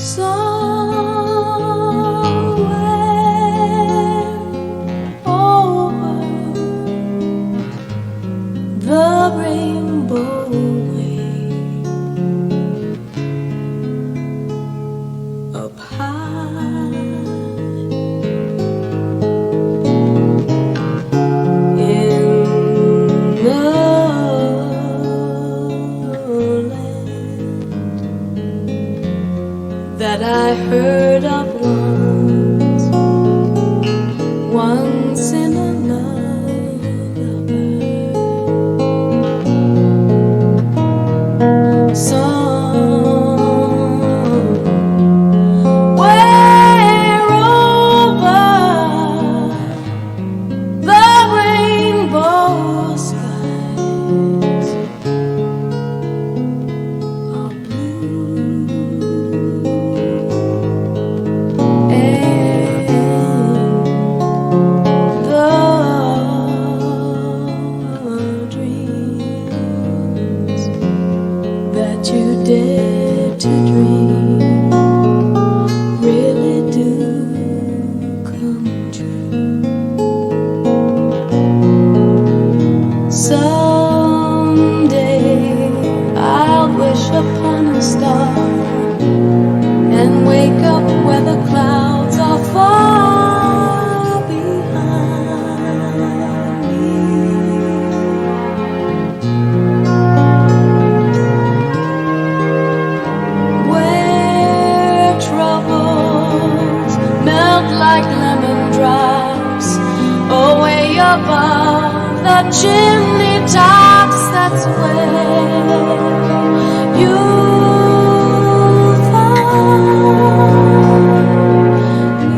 Somewhere over the rainbow way, up high in the land that I heard of once in a lullaby. Somewhere over the rainbow skies are blue, and the dreams that you dare to dream really do come true. Someday I'll wish upon a star and wake up where the clouds are far behind me, where troubles melt like lemon drops away above the chimney tops. That's where you'll find me.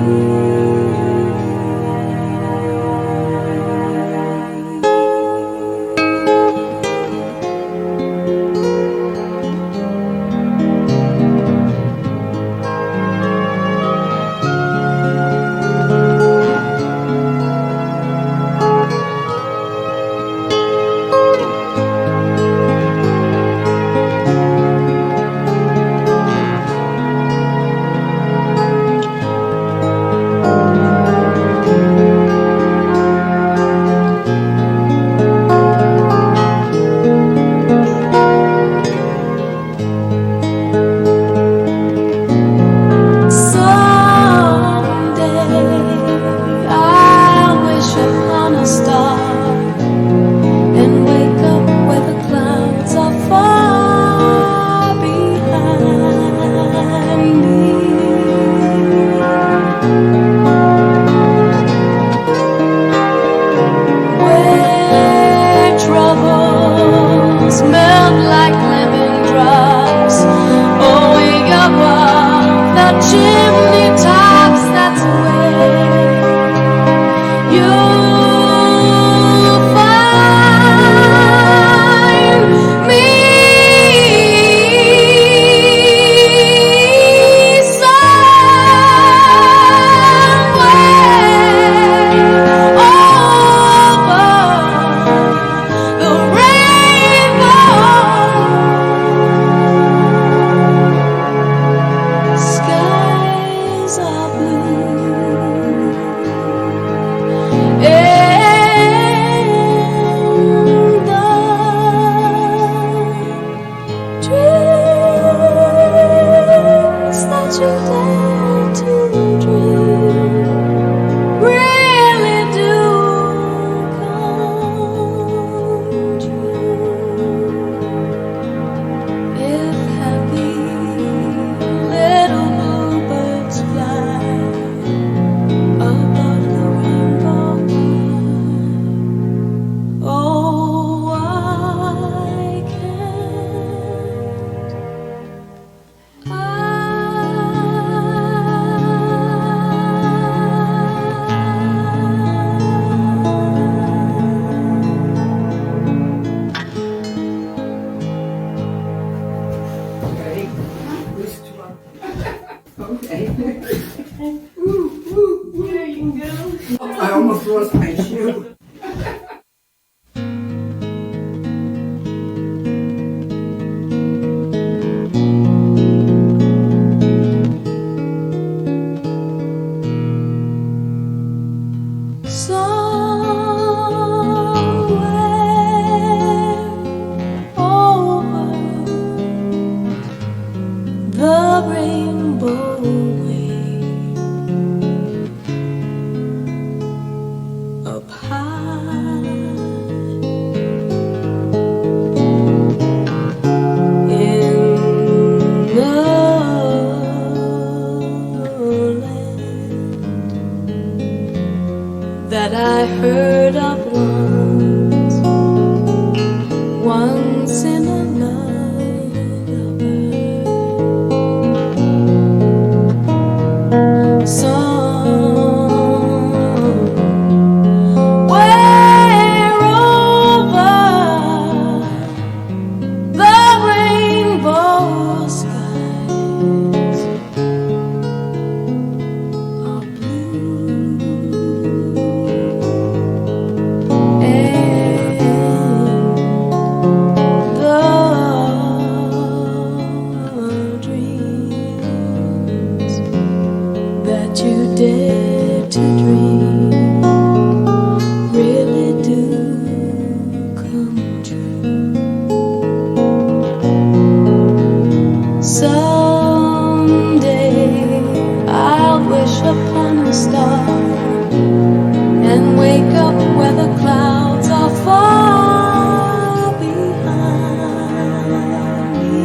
Melt like lemon drops away above the chimney tops. That's where you'll find me. I almost lost my shoe. rainbow wave up high in the land that I heard of once in a lullaby. Somewhere over the rainbow skies are blue, and the dreams that you dare to dream really do come true. Someday I'll wish upon a star and wake up where the clouds are far behind me.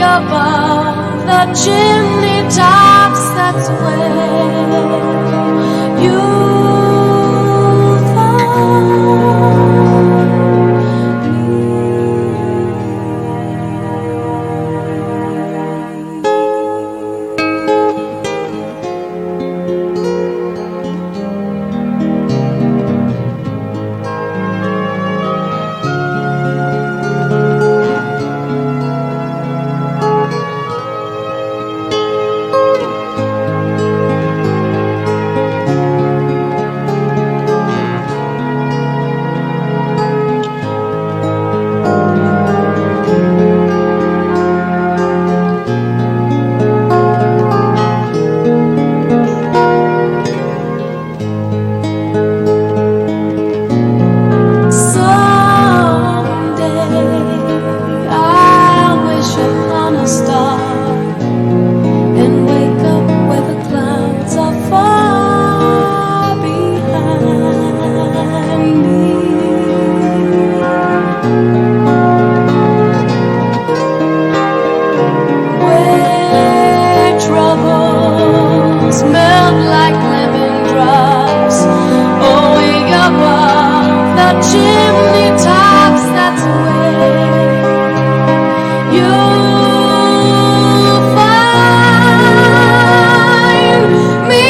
above the chimney tops, that's where you'll find me. Melt like lemon drops, oh, way above the chimney tops, that's where you'll find me.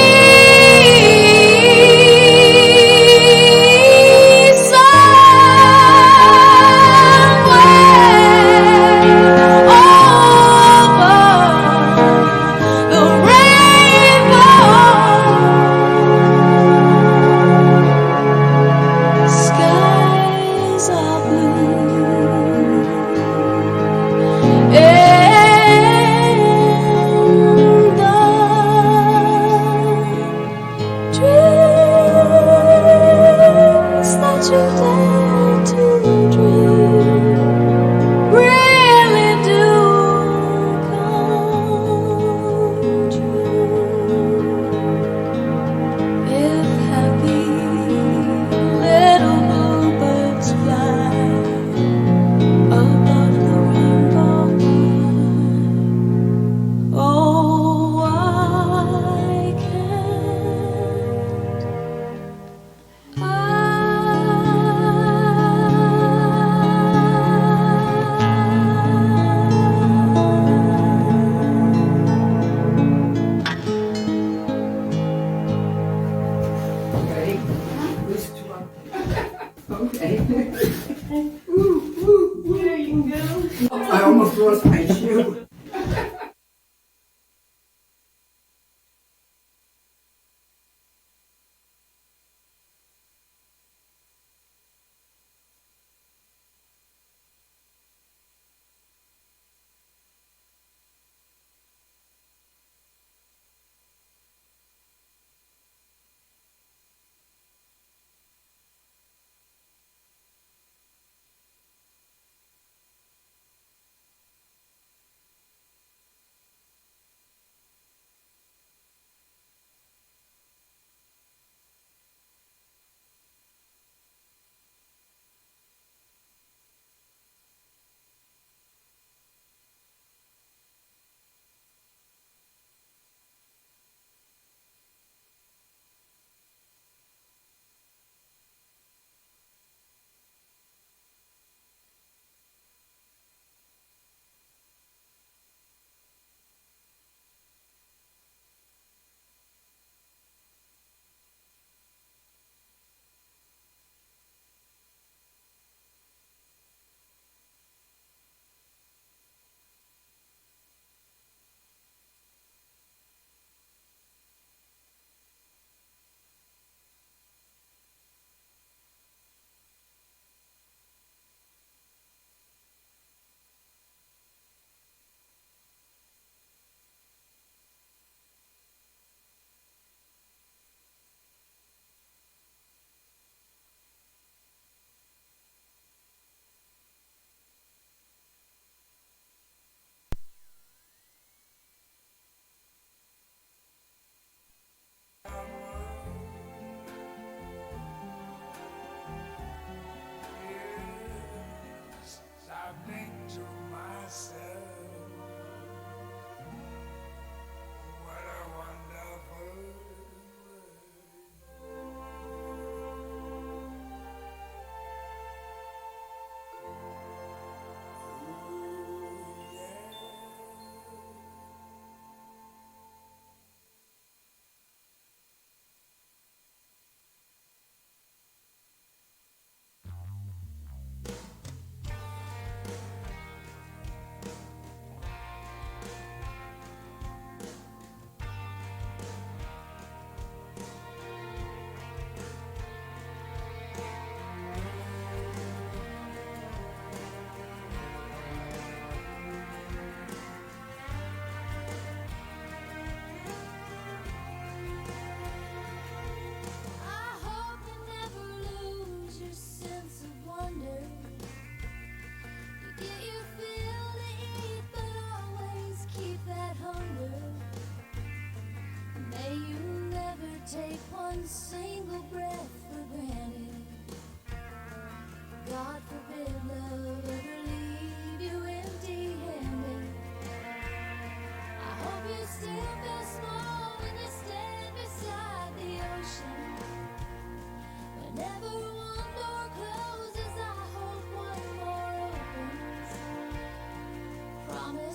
Okay. There you go. I almost lost my shoe.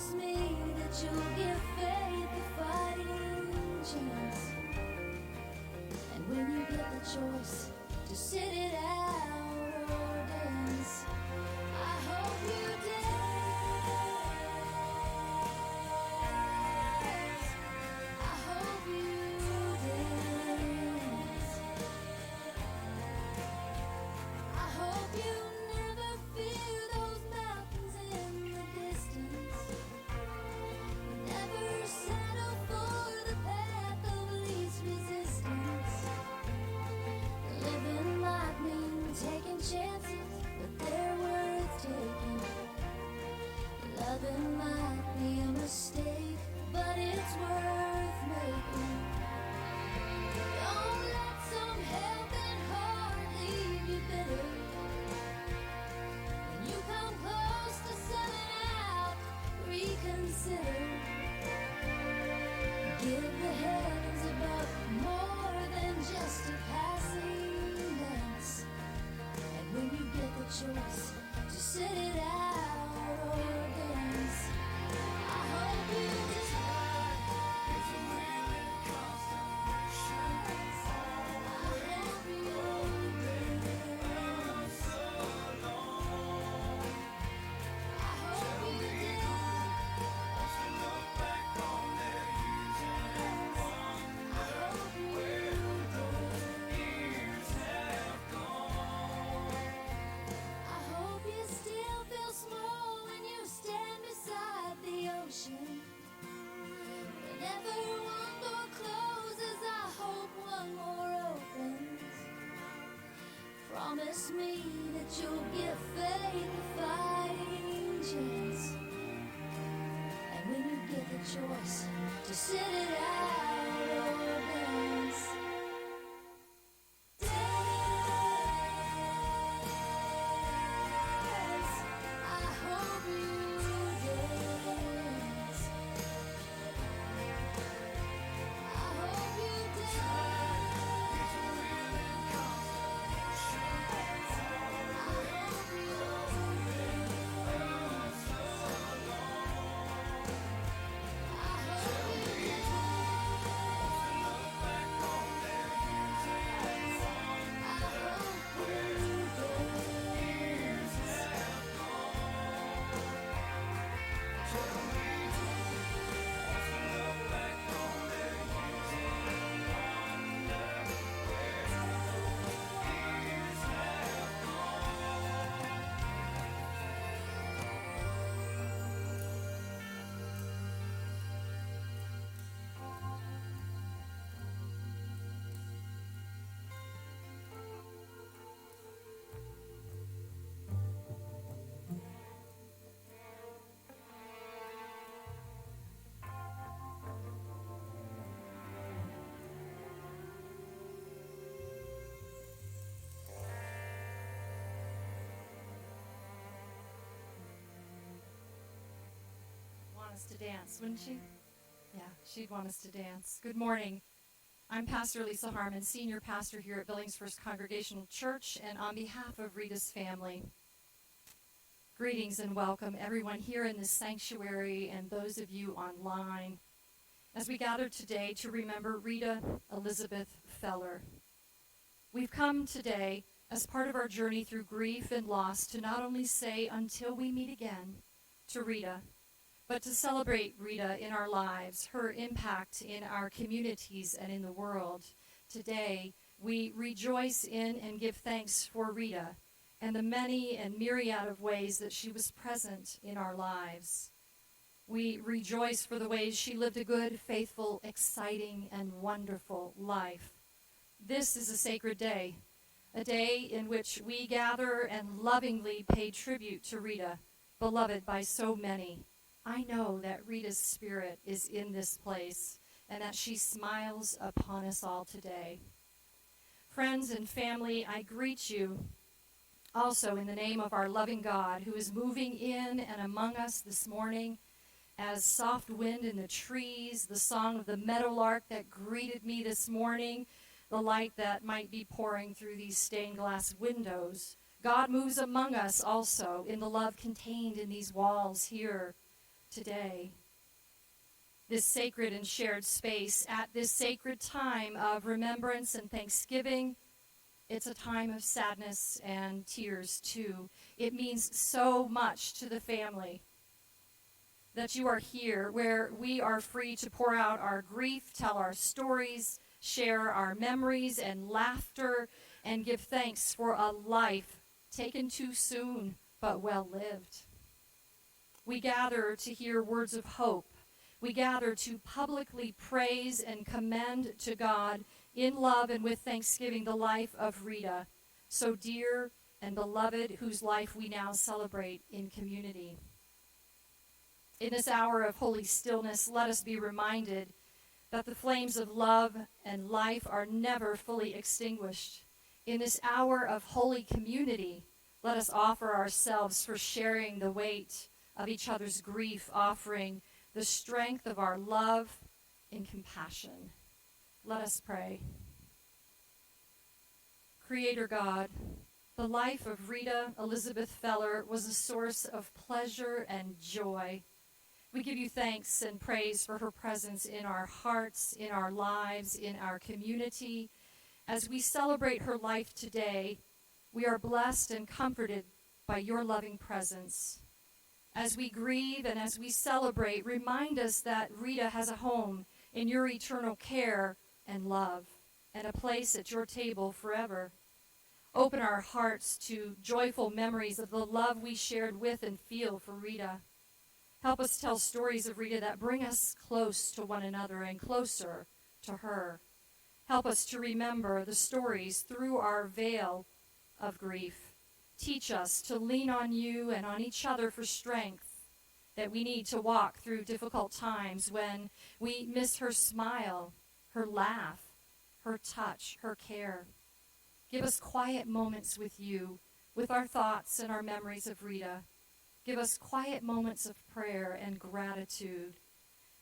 Promise me that you'll give faith a fighting chance. And when you get the choice to sit it out or dance, I hope you dance. I hope you dance. I hope you never fear those mountains in the distance. Never settle for the path of least resistance. Living might mean taking chances, but they're worth taking. Loving might be a mistake, but it's worth making. Don't let some helping heart leave you bitter. When you come close to selling out, reconsider. Give the heavens above more than just a passing glance. And when you get the choice to sit it out or dance, I hope you decide. It's a really constant mission. I hope you dance. I hope you dance. I hope you I hope you still feel small when you stand beside the ocean. Whenever one door closes, I hope one more opens. Promise me that you'll give faith a fighting chance. And when you get the choice to sit it out or dance, dance. I hope you dance. I hope you dance. I hope you dance. I hope you Want us to dance, wouldn't she? Yeah, she'd want us to dance. Good morning. I'm Pastor Lisa Harmon, Senior Pastor here at Billings First Congregational Church, and on behalf of Rita's family, greetings and welcome everyone here in this sanctuary and those of you online as we gather today to remember Rita Elizabeth Feller. We've come today as part of our journey through grief and loss to not only say until we meet again to Rita, but to celebrate Rita in our lives, her impact in our communities and in the world. Today, we rejoice in and give thanks for Rita and the many and myriad of ways that she was present in our lives. We rejoice for the ways she lived a good, faithful, exciting, and wonderful life. This is a sacred day, a day in which we gather and lovingly pay tribute to Rita, beloved by so many. I know that Rita's spirit is in this place and that she smiles upon us all today. Friends and family, I greet you also in the name of our loving God who is moving in and among us this morning as soft wind in the trees, the song of the meadowlark that greeted me this morning, the light that might be pouring through these stained glass windows. God moves among us also in the love contained in these walls here today. This sacred and shared space at this sacred time of remembrance and thanksgiving, it's a time of sadness and tears too. It means so much to the family that you are here, where we are free to pour out our grief, tell our stories, share our memories and laughter, and give thanks for a life taken too soon but well lived. We gather to hear words of hope. We gather to publicly praise and commend to God in love and with thanksgiving the life of Rita, so dear and beloved, whose life we now celebrate in community. In this hour of holy stillness, let us be reminded that the flames of love and life are never fully extinguished. In this hour of holy community, let us offer ourselves for sharing the weight of each other's grief, offering the strength of our love in compassion. Let us pray. Creator God, the life of Rita Elizabeth Feller was a source of pleasure and joy. We give you thanks and praise for her presence in our hearts, in our lives, in our community. As we celebrate her life today, we are blessed and comforted by your loving presence. As we grieve and as we celebrate, remind us that Rita has a home in your eternal care and love, and a place at your table forever. Open our hearts to joyful memories of the love we shared with and feel for Rita. Help us tell stories of Rita that bring us close to one another and closer to her. Help us to remember the stories through our veil of grief. Teach us to lean on you and on each other for strength that we need to walk through difficult times when we miss her smile, her laugh, her touch, her care. Give us quiet moments with you, with our thoughts and our memories of Rita. Give us quiet moments of prayer and gratitude.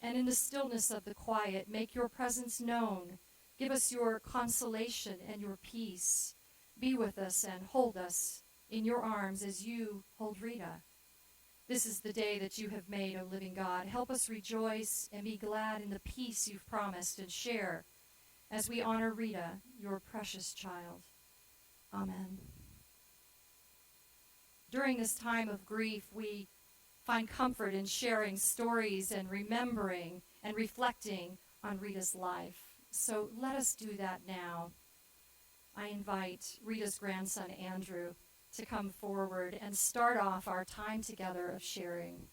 And in the stillness of the quiet, make your presence known. Give us your consolation and your peace. Be with us and hold us in your arms as you hold Rita. This is the day that you have made, O living God. Help us rejoice and be glad in the peace you've promised and share as we honor Rita, your precious child. Amen. During this time of grief, we find comfort in sharing stories and remembering and reflecting on Rita's life. So let us do that now. I invite Rita's grandson, Andrew, to come forward and start off our time together of sharing.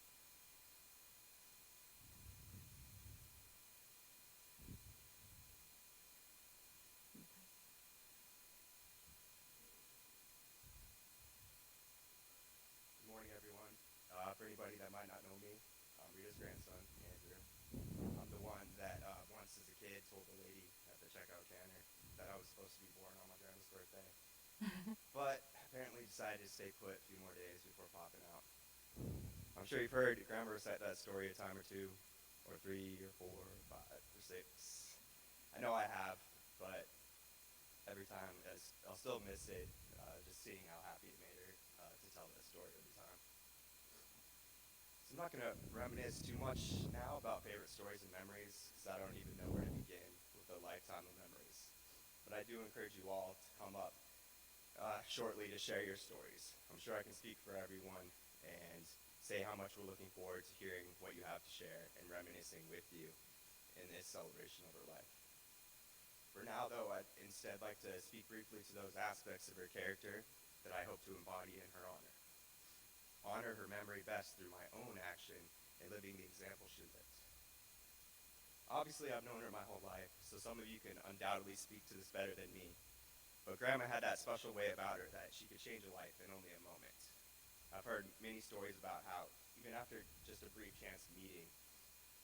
Good morning, everyone. For anybody that might not know me, I'm Rita's grandson, Andrew. I'm the one that once as a kid told the lady at the checkout counter that I was supposed to be born on my grandma's birthday. But apparently decided to stay put a few more days before popping out. I'm sure you've heard Grandma recite that story a time or two, or 3, or 4, or 5, or 6. I know I have, but every time I'll still miss it, just seeing how happy it made her to tell that story every time. So I'm not going to reminisce too much now about favorite stories and memories, because I don't even know where to begin with a lifetime of memories. But I do encourage you all to come up shortly to share your stories. I'm sure I can speak for everyone and say how much we're looking forward to hearing what you have to share and reminiscing with you in this celebration of her life. For now, though, I'd instead like to speak briefly to those aspects of her character that I hope to embody in her honor. Honor her memory best through my own action in living the example she lived. Obviously, I've known her my whole life, so some of you can undoubtedly speak to this better than me. But Grandma had that special way about her that she could change a life in only a moment. I've heard many stories about how, even after just a brief chance meeting,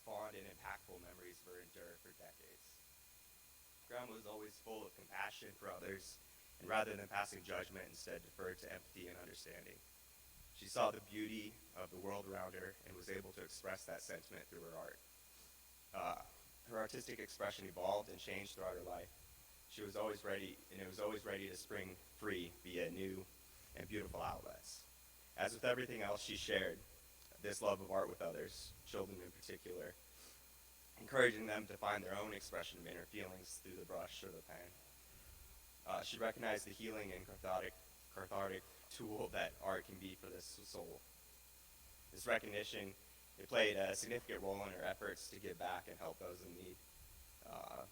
fond and impactful memories for endure for decades. Grandma was always full of compassion for others, and rather than passing judgment, instead deferred to empathy and understanding. She saw the beauty of the world around her and was able to express that sentiment through her art. Her artistic expression evolved and changed throughout her life. She was always ready, and it was always ready to spring free via new and beautiful outlets. As with everything else she shared, this love of art with others, children in particular, encouraging them to find their own expression of inner feelings through the brush or the pen. She recognized the healing and cathartic tool that art can be for the soul. This recognition, it played a significant role in her efforts to give back and help those in need.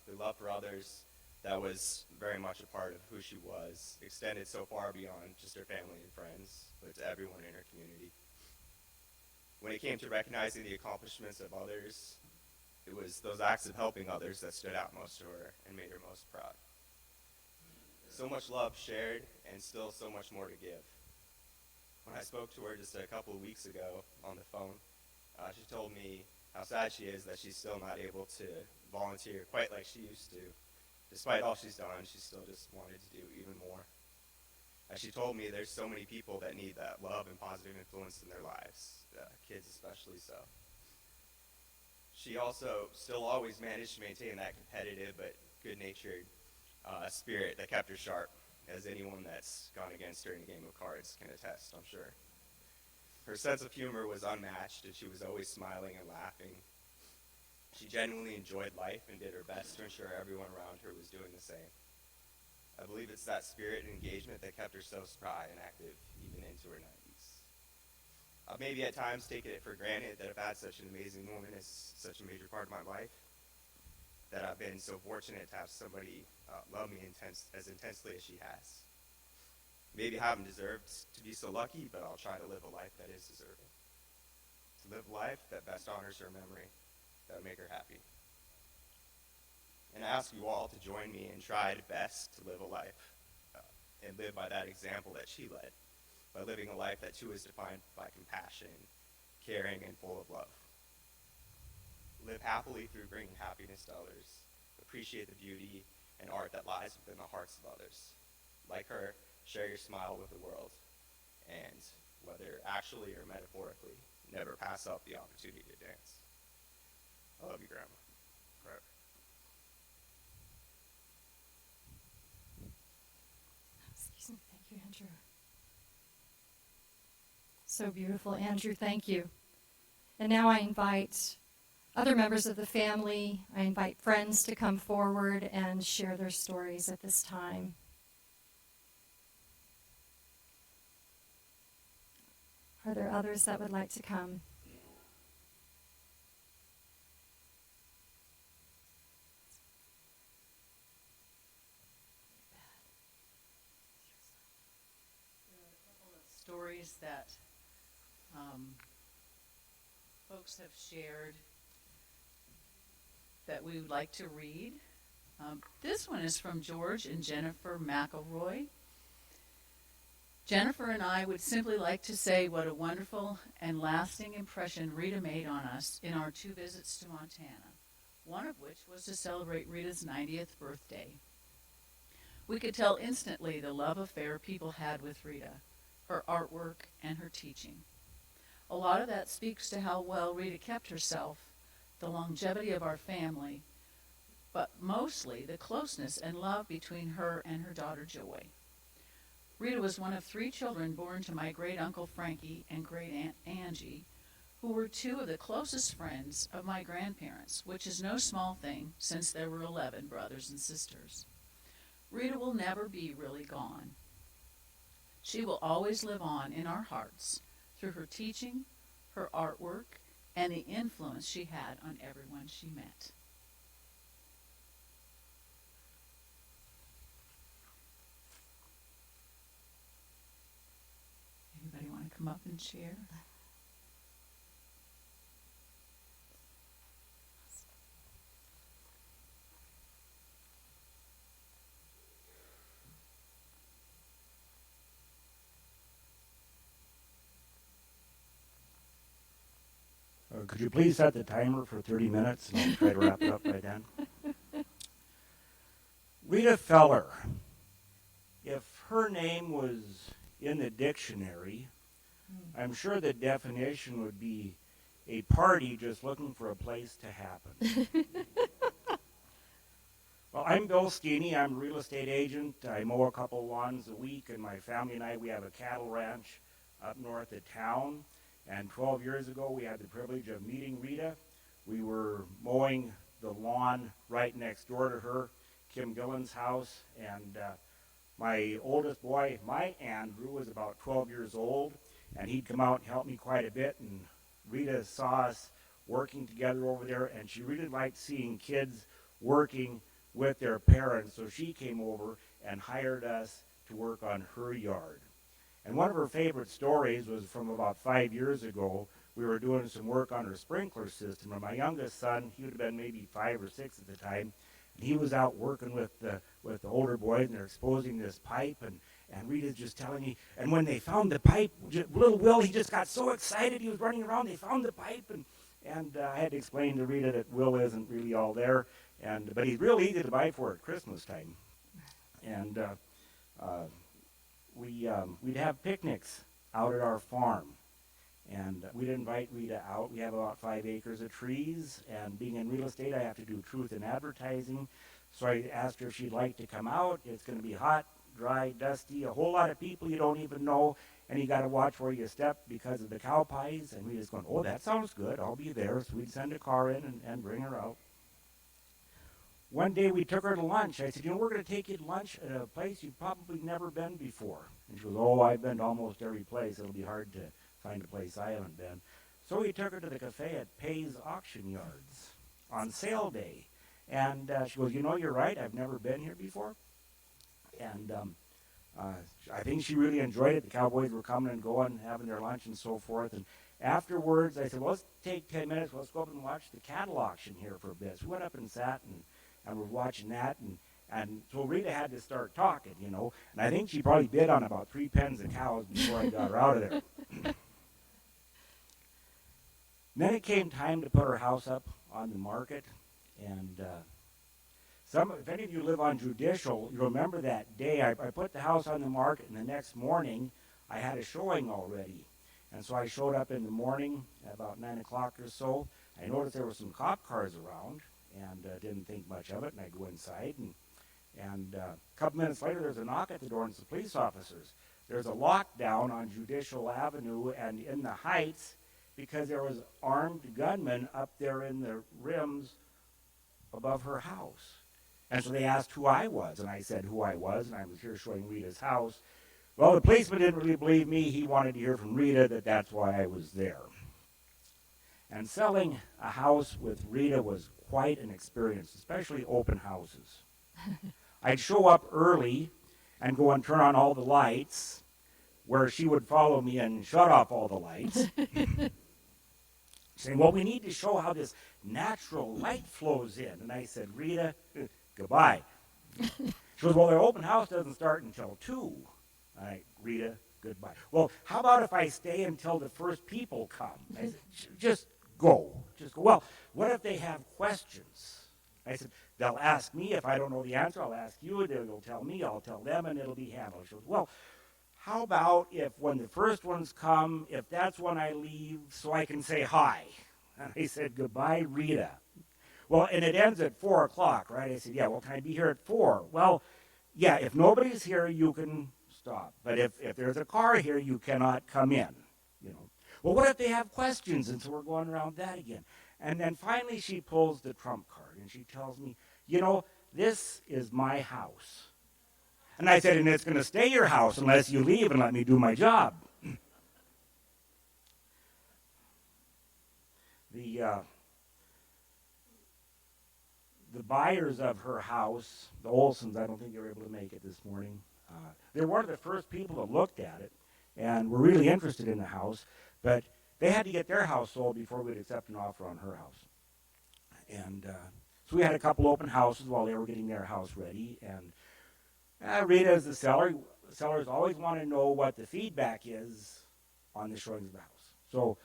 The love for others that was very much a part of who she was extended so far beyond just her family and friends, but to everyone in her community. When it came to recognizing the accomplishments of others, it was those acts of helping others that stood out most to her and made her most proud. So much love shared, and still so much more to give. When I spoke to her just a couple of weeks ago on the phone, she told me how sad she is that she's still not able to volunteer quite like she used to. Despite all she's done, she still just wanted to do even more. As she told me, there's so many people that need that love and positive influence in their lives, kids especially so. She also still always managed to maintain that competitive but good-natured spirit that kept her sharp, as anyone that's gone against her in a game of cards can attest, I'm sure. Her sense of humor was unmatched, and she was always smiling and laughing. She genuinely enjoyed life and did her best to ensure everyone around her was doing the same. I believe it's that spirit and engagement that kept her so spry and active even into her 90s. I've maybe at times taken it for granted that I've had such an amazing woman as such a major part of my life, that I've been so fortunate to have somebody love me as intensely as she has. Maybe I haven't deserved to be so lucky, but I'll try to live a life that is deserving. To live a life that best honors her memory, that would make her happy. And I ask you all to join me and try best to live a life and live by that example that she led, by living a life that too is defined by compassion, caring, and full of love. Live happily through bringing happiness to others. Appreciate the beauty and art that lies within the hearts of others. Like her, share your smile with the world. And whether actually or metaphorically, never pass up the opportunity to dance. I love you, Grandma. Forever. Excuse me. Thank you, Andrew. So beautiful, Andrew. Thank you. And now I invite other members of the family, I invite friends to come forward and share their stories at this time. Are there others that would like to come? There are a couple of stories that folks have shared that we would like to read. This one is from George and Jennifer McElroy. Jennifer and I would simply like to say what a wonderful and lasting impression Rita made on us in our 2 visits to Montana, one of which was to celebrate Rita's 90th birthday. We could tell instantly the love affair people had with Rita, her artwork, and her teaching. A lot of that speaks to how well Rita kept herself, the longevity of our family, but mostly the closeness and love between her and her daughter Joy. Rita was one of 3 children born to my great-uncle Frankie and great-aunt Angie, who were 2 of the closest friends of my grandparents, which is no small thing since there were 11 brothers and sisters. Rita will never be really gone. She will always live on in our hearts through her teaching, her artwork, and the influence she had on everyone she met. Anybody want to come up and share? Could you please set the timer for 30 minutes and I'll try to wrap it up by then? Rita Feller. If her name was in the dictionary, I'm sure the definition would be a party just looking for a place to happen. Well, I'm Bill Steeney. I'm a real estate agent. I mow a couple lawns a week, and my family and I, we have a cattle ranch up north of town. And 12 years ago, we had the privilege of meeting Rita. We were mowing the lawn right next door to her, Kim Gillen's house, and my oldest boy, my Andrew, was about 12 years old, and he'd come out and help me quite a bit, and Rita saw us working together over there, and she really liked seeing kids working with their parents, so she came over and hired us to work on her yard. And one of her favorite stories was from about 5 years ago. We were doing some work on her sprinkler system, and my youngest son, he would have been maybe 5 or 6 at the time, and he was out working with the older boys, and they're exposing this pipe, and Rita's just telling me, and when they found the pipe, little Will, he just got so excited, he was running around, they found the pipe, and I had to explain to Rita that Will isn't really all there, but he's real easy to buy for at Christmas time. And we'd have picnics out at our farm, and we'd invite Rita out. We have about 5 acres of trees, and being in real estate, I have to do truth in advertising. So I asked her if she'd like to come out. It's going to be hot, dry, dusty, a whole lot of people you don't even know, and you got to watch where you step because of the cow pies. And Rita's going, oh, that sounds good. I'll be there. So we'd send a car in and bring her out. One day we took her to lunch. I said, we're going to take you to lunch at a place you've probably never been before. And she goes, oh, I've been to almost every place. It'll be hard to find a place I haven't been. So we took her to the cafe at Pay's Auction Yards on sale day. And she goes, you're right. I've never been here before. And I think she really enjoyed it. The cowboys were coming and going, having their lunch and so forth. And afterwards, I said, well, let's take 10 minutes. Let's go up and watch the cattle auction here for a bit. So we went up and sat and we're watching that. And so Rita had to start talking, And I think she probably bid on about 3 pens of cows before I got her out of there. Then it came time to put her house up on the market. And if any of you live on Judicial, you remember that day. I put the house on the market, and the next morning I had a showing already. And so I showed up in the morning at about 9 o'clock or so. I noticed there were some cop cars around, and didn't think much of it, and I go inside. And a couple minutes later, there's a knock at the door, and it's the police officers. There's a lockdown on Judicial Avenue and in the Heights because there was armed gunmen up there in the rims above her house. And so they asked who I was, and I said who I was, and I was here showing Rita's house. Well, the policeman didn't really believe me. He wanted to hear from Rita that's why I was there. And selling a house with Rita was quite an experience, especially open houses. I'd show up early and go and turn on all the lights, where she would follow me and shut off all the lights. Saying, well, we need to show how this natural light flows in. And I said, Rita, goodbye. She goes, well, their open house doesn't start until 2. Rita, goodbye. Well, how about if I stay until the first people come? I said, just go. Well, what if they have questions? I said, they'll ask me. If I don't know the answer, I'll ask you. They'll tell me. I'll tell them, and it'll be handled. She goes, well, how about if when the first ones come, if that's when I leave so I can say hi? And I said, goodbye, Rita. Well, and it ends at 4 o'clock, right? I said, yeah, well, can I be here at 4? Well, yeah, if nobody's here, you can stop. But if there's a car here, you cannot come in, Well, what if they have questions? And so we're going around that again. And then finally she pulls the trump card, and she tells me, this is my house. And I said, and it's going to stay your house unless you leave and let me do my job. The buyers of her house, the Olsons, I don't think they were able to make it this morning. They were one of the first people that looked at it and were really interested in the house, but they had to get their house sold before we'd accept an offer on her house. And so we had a couple open houses while they were getting their house ready, and Rita, as the seller, sellers always want to know what the feedback is on the showings of the house. So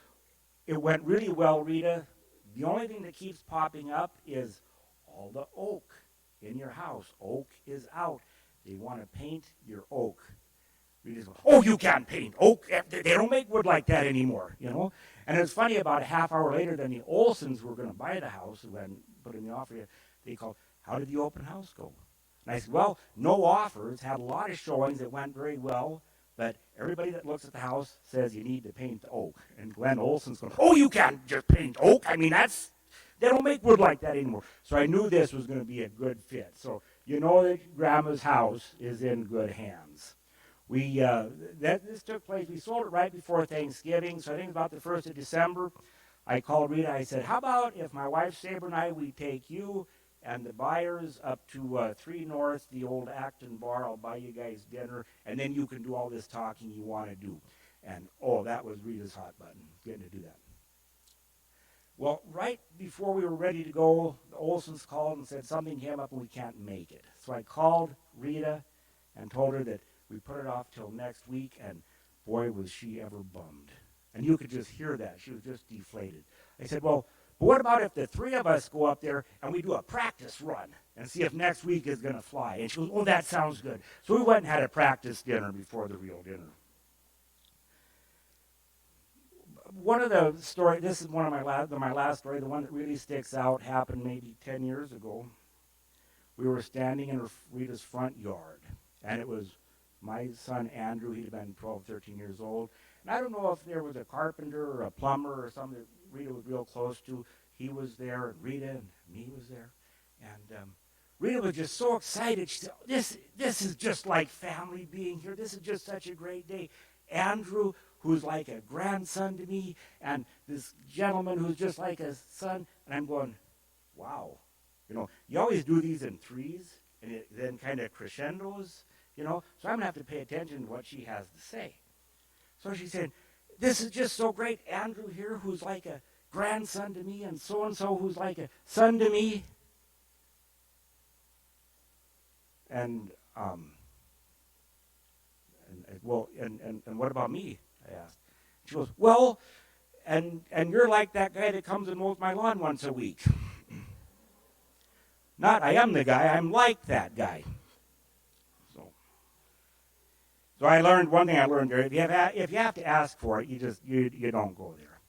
it went really well, Rita. The only thing that keeps popping up is all the oak in your house. Oak is out. They want to paint your oak. Rita's going, oh, you can't paint oak. They don't make wood like that anymore, And it's funny, about a half hour later, then the Olsons who were going to buy the house, who hadn't put in the offer yet, they called, how did the open house go? And I said, well, no offers, had a lot of showings that went very well, But everybody that looks at the house says you need to paint the oak. And Glenn Olson's going, oh, you can't just paint oak. I mean, they don't make wood like that anymore. So I knew this was going to be a good fit. So you know that Grandma's house is in good hands. This took place, we sold it right before Thanksgiving, so I think about the 1st of December. I called Rita, I said, how about if my wife Saber and I, we take you and the buyers up to 3 North, the old Acton bar, I'll buy you guys dinner, and then you can do all this talking you want to do. And, oh, that was Rita's hot button, getting to do that. Well, right before we were ready to go, the Olsons called and said something came up and we can't make it. So I called Rita and told her that we put it off till next week, and boy, was she ever bummed. And you could just hear that. She was just deflated. I said, well, but what about if the 3 of us go up there and we do a practice run and see if next week is going to fly? And she goes, oh, that sounds good. So we went and had a practice dinner before the real dinner. One of the stories, this is one of my last story, the one that really sticks out, happened maybe 10 years ago. We were standing in Rita's front yard, and it was my son Andrew. He'd been 12, 13 years old. And I don't know if there was a carpenter or a plumber or something that Rita was real close to. He was there, and Rita and me was there. And Rita was just so excited. She said, this is just like family being here. This is just such a great day. Andrew, who's like a grandson to me, and this gentleman who's just like a son. And I'm going, wow. You know, you always do these in threes, and it then kind of crescendos, you know. So I'm going to have to pay attention to what she has to say. So she said, this is just so great. Andrew here, who's like a grandson to me, and so who's like a son to me. And what about me? I asked. She goes, well, and you're like that guy that comes and mows my lawn once a week. Not I am the guy, I'm like that guy. So I learned one thing. I learned there: if you have to ask for it, you don't go there.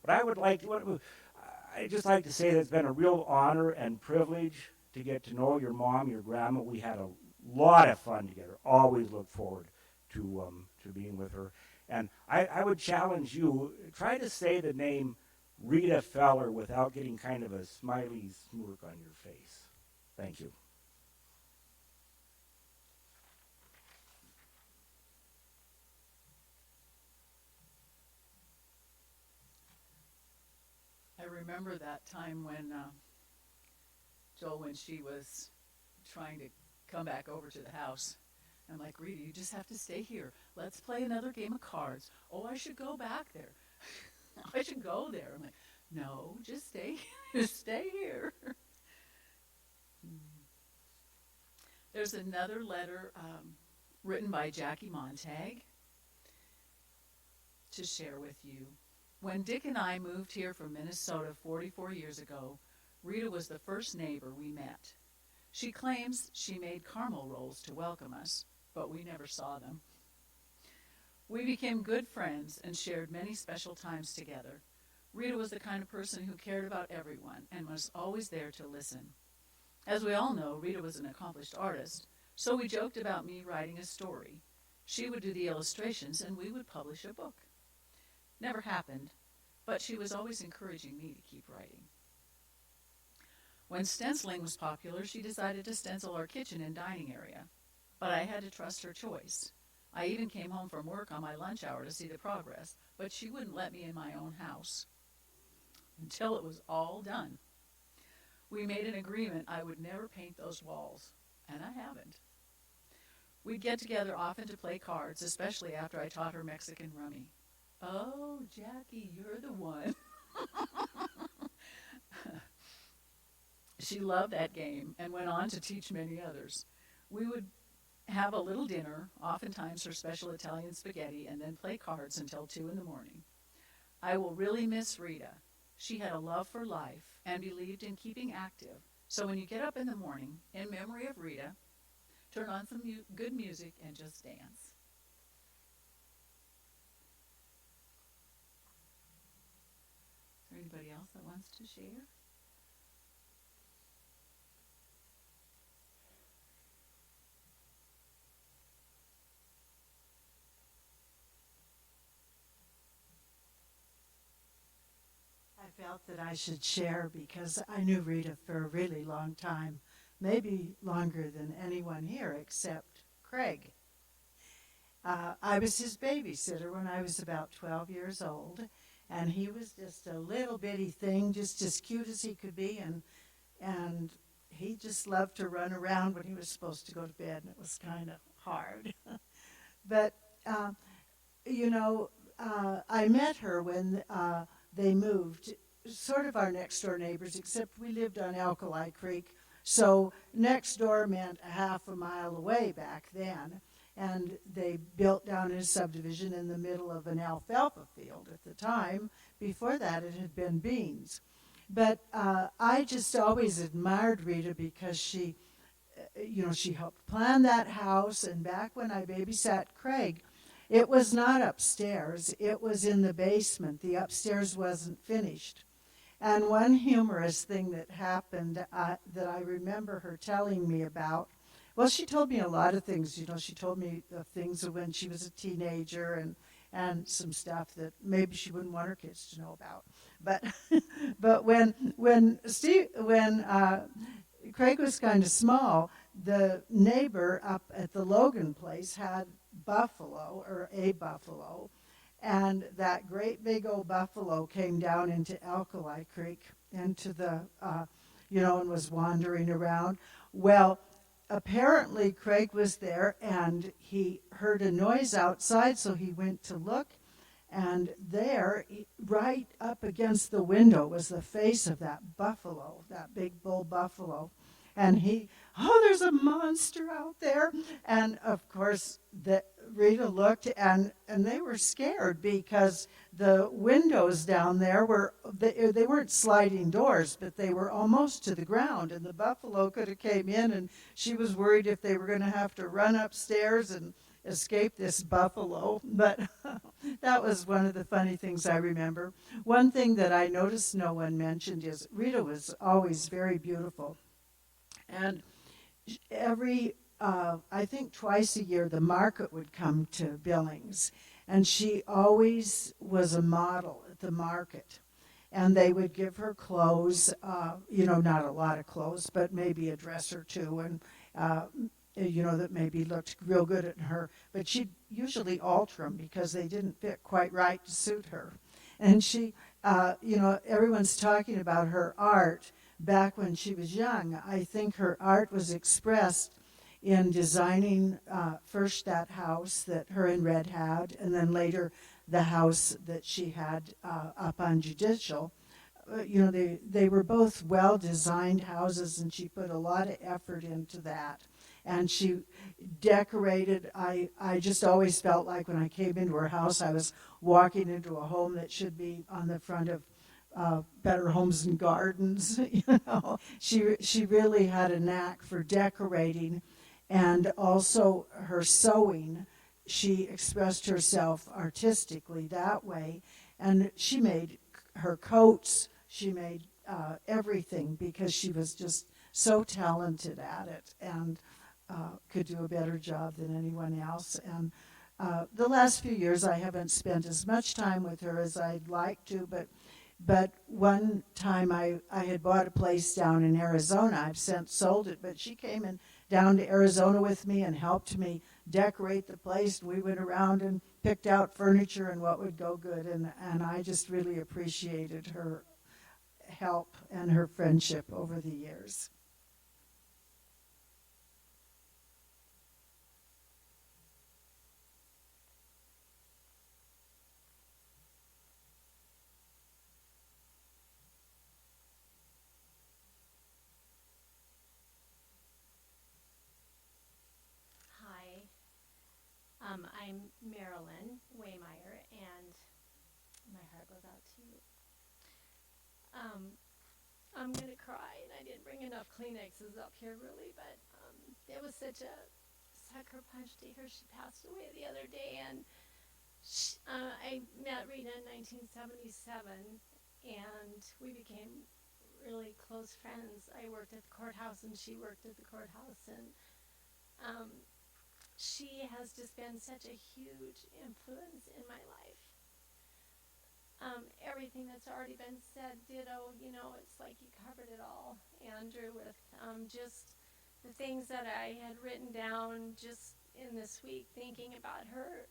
But I just like to say that it's been a real honor and privilege to get to know your mom, your grandma. We had a lot of fun together. Always look forward to being with her. And I would challenge you: try to say the name Rita Feller without getting kind of a smiley smirk on your face. Thank you. I remember that time when Joel, when she was trying to come back over to the house. I'm like, Rita, you just have to stay here. Let's play another game of cards. Oh, I should go back there. I should go there. I'm like, no, just stay here. Stay here. There's another letter written by Jackie Montag to share with you. When Dick and I moved here from Minnesota 44 years ago, Rita was the first neighbor we met. She claims she made caramel rolls to welcome us, but we never saw them. We became good friends and shared many special times together. Rita was the kind of person who cared about everyone and was always there to listen. As we all know, Rita was an accomplished artist, so we joked about me writing a story. She would do the illustrations and we would publish a book. Never happened, but she was always encouraging me to keep writing. When stenciling was popular, she decided to stencil our kitchen and dining area, but I had to trust her choice. I even came home from work on my lunch hour to see the progress, but she wouldn't let me in my own house until it was all done. We made an agreement I would never paint those walls, and I haven't. We'd get together often to play cards, especially after I taught her Mexican rummy. Oh, Jackie, you're the one. She loved that game and went on to teach many others. We would have a little dinner, oftentimes her special Italian spaghetti, and then play cards until 2 in the morning. I will really miss Rita. She had a love for life and believed in keeping active. So when you get up in the morning, in memory of Rita, turn on some good music and just dance. Is there anybody else that wants to share? felt that I should share because I knew Rita for a really long time, maybe longer than anyone here except Craig. I was his babysitter when I was about 12 years old, and he was just a little bitty thing, just as cute as he could be, and he just loved to run around when he was supposed to go to bed, and it was kind of hard. But uh, I met her when they moved, sort of our next door neighbors, except we lived on Alkali Creek. So next door meant a half a mile away back then. And they built down a subdivision in the middle of an alfalfa field at the time. Before that, it had been beans. But I just always admired Rita because she helped plan that house. And back when I babysat Craig, it was not upstairs, it was in the basement. The upstairs wasn't finished. And one humorous thing that happened that I remember her telling me about, well, she told me a lot of things. She told me of things of when she was a teenager and some stuff that maybe she wouldn't want her kids to know about. But but when Craig was kind of small, the neighbor up at the Logan place had buffalo, or a buffalo, and that great big old buffalo came down into Alkali Creek, into the, and was wandering around. Well, apparently Craig was there, and he heard a noise outside, so he went to look, and there, right up against the window, was the face of that buffalo, that big bull buffalo. And there's a monster out there. And of course, Rita looked, and they were scared because the windows down there they weren't sliding doors, but they were almost to the ground. And the buffalo could have came in, and she was worried if they were going to have to run upstairs and escape this buffalo. But that was one of the funny things I remember. One thing that I noticed no one mentioned is Rita was always very beautiful. And I think twice a year, the market would come to Billings. And she always was a model at the market. And they would give her clothes, not a lot of clothes, but maybe a dress or two, and, that maybe looked real good at her. But she'd usually alter them because they didn't fit quite right to suit her. And she, everyone's talking about her art back when she was young. I think her art was expressed in designing first that house that her and Red had, and then later the house that she had up on Judicial. They were both well-designed houses, and she put a lot of effort into that. And she decorated. I just always felt like when I came into her house, I was walking into a home that should be on the front of Better Homes and Gardens. She really had a knack for decorating, and also her sewing. She expressed herself artistically that way, and she made her coats. She made everything because she was just so talented at it, and could do a better job than anyone else. And the last few years, I haven't spent as much time with her as I'd like to, but one time I had bought a place down in Arizona. I've since sold it, but she came down to Arizona with me and helped me decorate the place. We went around and picked out furniture and what would go good, and I just really appreciated her help and her friendship over the years. Hi, I'm Marilyn Waymeyer, and my heart goes out to you. I'm gonna cry, and I didn't bring enough Kleenexes up here, really, but it was such a sucker punch to hear she passed away the other day, and I met Rita in 1977, and we became really close friends. I worked at the courthouse, and she worked at the courthouse, and she has just been such a huge influence in my life. everything that's already been said, ditto, it's like you covered it all, Andrew, with just the things that I had written down just in this week thinking about her.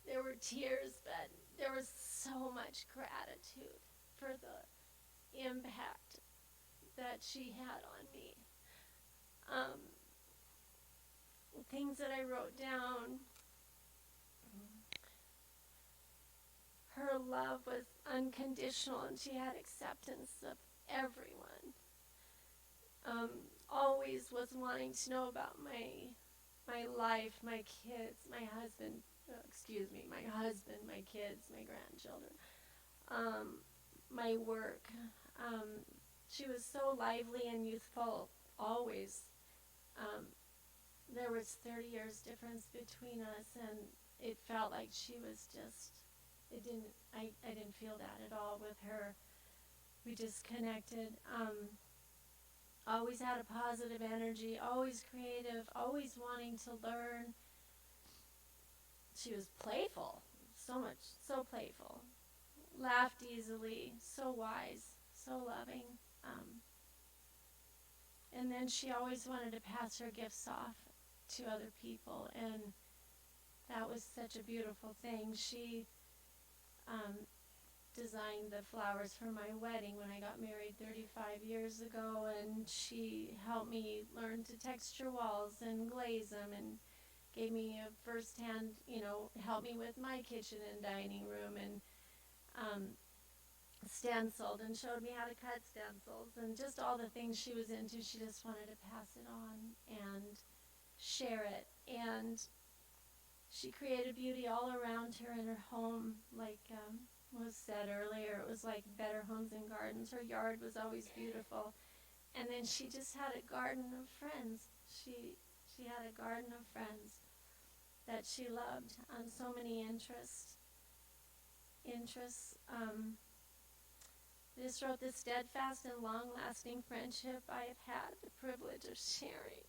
There were tears, but there was so much gratitude for the impact that she had on me. Things that I wrote down. Her love was unconditional, and she had acceptance of everyone. Always was wanting to know about my life, my kids, my husband, my kids, my grandchildren, my work. She was so lively and youthful, always. There was 30 years difference between us, and it felt like she was just, I didn't feel that at all with her. We just connected. Always had a positive energy, always creative, always wanting to learn. She was playful, so playful. Laughed easily, so wise, so loving. And then she always wanted to pass her gifts off to other people, and that was such a beautiful thing. She designed the flowers for my wedding when I got married 35 years ago, and she helped me learn to texture walls and glaze them, and gave me a first-hand, helped me with my kitchen and dining room, and stenciled and showed me how to cut stencils, and just all the things she was into. She just wanted to pass it on and share it, and she created beauty all around her in her home, like was said earlier. It was like Better Homes and Gardens. Her yard was always beautiful, and then she just had a garden of friends. She had a garden of friends that she loved on so many interests. This wrote, the steadfast and long-lasting friendship I have had the privilege of sharing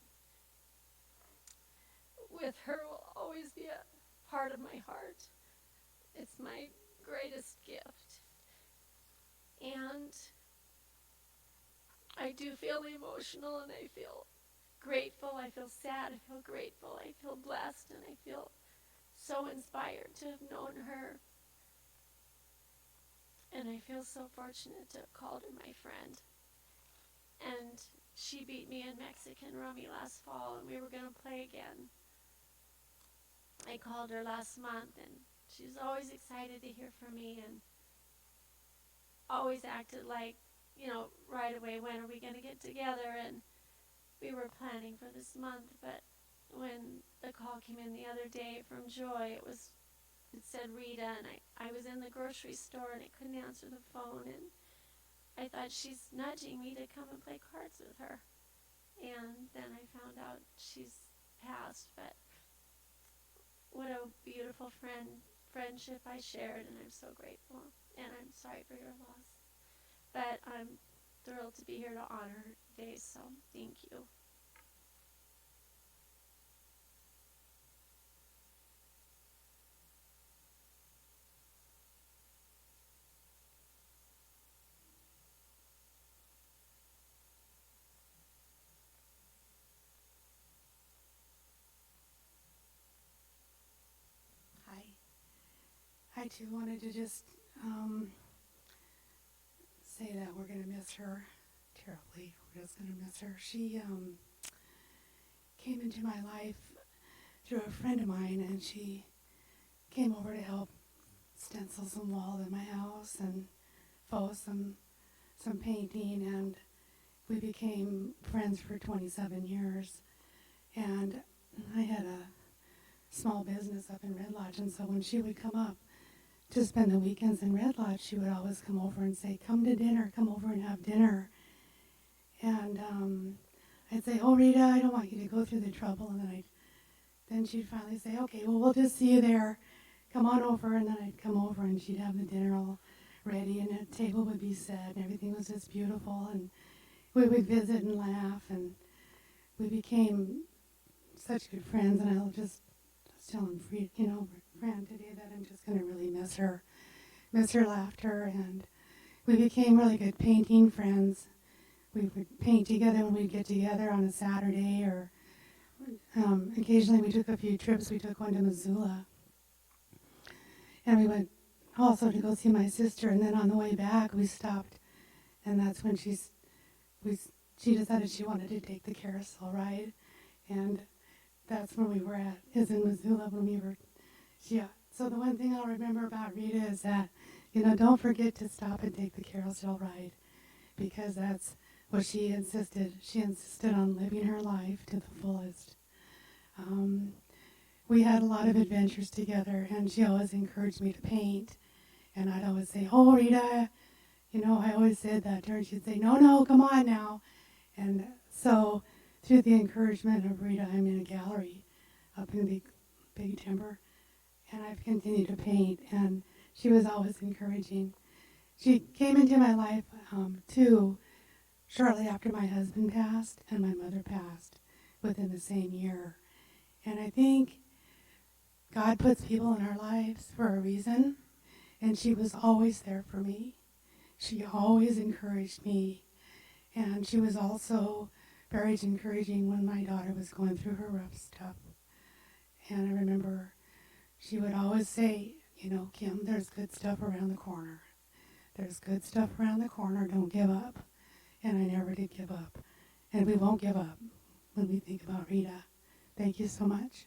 with her will always be a part of my heart. It's my greatest gift. And I do feel emotional, and I feel grateful, I feel sad, I feel grateful, I feel blessed, and I feel so inspired to have known her. And I feel so fortunate to have called her my friend. And she beat me in Mexican Rummy last fall, and we were going to play again. I called her last month, and she was always excited to hear from me, and always acted like, right away, when are we going to get together? And we were planning for this month, but when the call came in the other day from Joy, it said Rita, and I was in the grocery store, and I couldn't answer the phone, and I thought she's nudging me to come and play cards with her. And then I found out she's passed, but what a beautiful friendship I shared, and I'm so grateful, and I'm sorry for your loss. But I'm thrilled to be here to honor her today, so thank you. Hi. I too wanted to just say that we're going to miss her terribly. We're just going to miss her. She came into my life through a friend of mine, and she came over to help stencil some walls in my house and faux some painting, and we became friends for 27 years. And I had a small business up in Red Lodge, and so when she would come up to spend the weekends in Red Lodge, she would always come over and say, come to dinner, come over and have dinner. And I'd say, oh, Rita, I don't want you to go through the trouble. And then she'd finally say, okay, well, we'll just see you there. Come on over. And then I'd come over, and she'd have the dinner all ready, and a table would be set, and everything was just beautiful. And we would visit and laugh, and we became such good friends. And I'll just telling Fran today that I'm just going to really miss her. miss her laughter, and we became really good painting friends. We would paint together when we'd get together on a Saturday, or occasionally we took a few trips. We took one to Missoula, and we went also to go see my sister. And then on the way back, we stopped, and that's when she decided she wanted to take the carousel ride, and that's when we were at, is in Missoula when we were, yeah. So the one thing I'll remember about Rita is that, don't forget to stop and take the carousel ride, because that's what she insisted. She insisted on living her life to the fullest. We had a lot of adventures together, and she always encouraged me to paint. And I'd always say, "Oh, Rita," I always said that to her, and she'd say, "No, come on now." And so through the encouragement of Rita, I'm in a gallery up in Big Timber, and I've continued to paint, and she was always encouraging. She came into my life, too, shortly after my husband passed and my mother passed within the same year. And I think God puts people in our lives for a reason, and she was always there for me. She always encouraged me, and she was also very encouraging when my daughter was going through her rough stuff. And I remember she would always say, "Kim, there's good stuff around the corner. There's good stuff around the corner. Don't give up." And I never did give up. And we won't give up when we think about Rita. Thank you so much.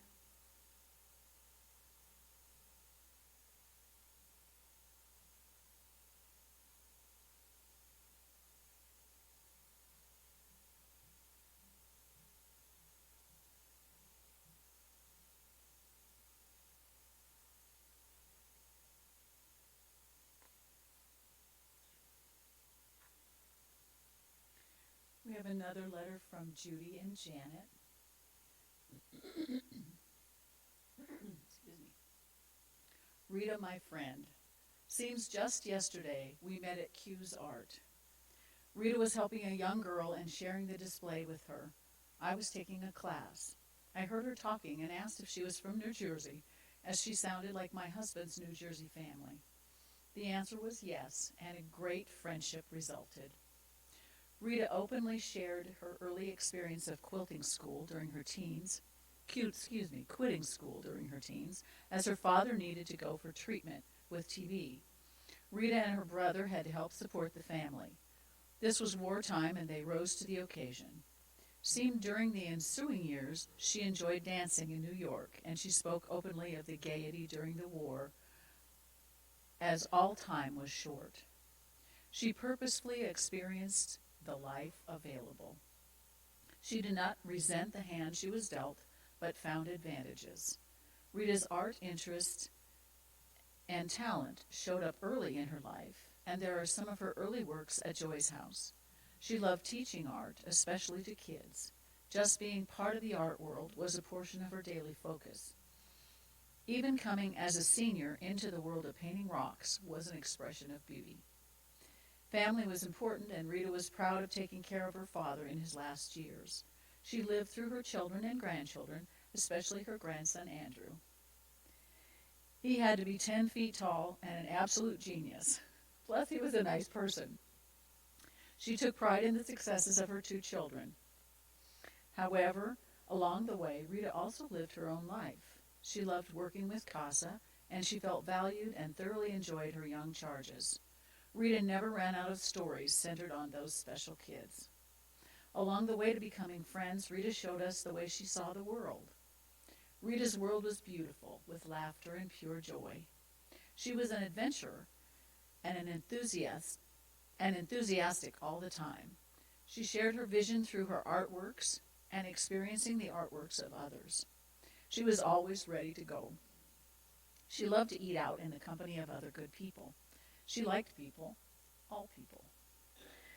We have another letter from Judy and Janet. Excuse me. Rita, my friend. Seems just yesterday we met at Q's Art. Rita was helping a young girl and sharing the display with her. I was taking a class. I heard her talking and asked if she was from New Jersey, as she sounded like my husband's New Jersey family. The answer was yes, and a great friendship resulted. Rita openly shared her early experience of quitting school during her teens, as her father needed to go for treatment with TB. Rita and her brother had to help support the family. This was wartime, and they rose to the occasion. Seemed during the ensuing years, she enjoyed dancing in New York, and she spoke openly of the gaiety during the war, as all time was short. She purposefully experienced the life available. She did not resent the hand she was dealt, but found advantages. Rita's art interest and talent showed up early in her life, and there are some of her early works at Joy's house. She loved teaching art, especially to kids. Just being part of the art world was a portion of her daily focus. Even coming as a senior into the world of painting rocks was an expression of beauty. Family was important, and Rita was proud of taking care of her father in his last years. She lived through her children and grandchildren, especially her grandson Andrew. He had to be 10 feet tall and an absolute genius. Plus, he was a nice person. She took pride in the successes of her two children. However, along the way, Rita also lived her own life. She loved working with CASA, and she felt valued and thoroughly enjoyed her young charges. Rita never ran out of stories centered on those special kids. Along the way to becoming friends, Rita showed us the way she saw the world. Rita's world was beautiful, with laughter and pure joy. She was an adventurer and an enthusiastic all the time. She shared her vision through her artworks and experiencing the artworks of others. She was always ready to go. She loved to eat out in the company of other good people. She liked people, all people.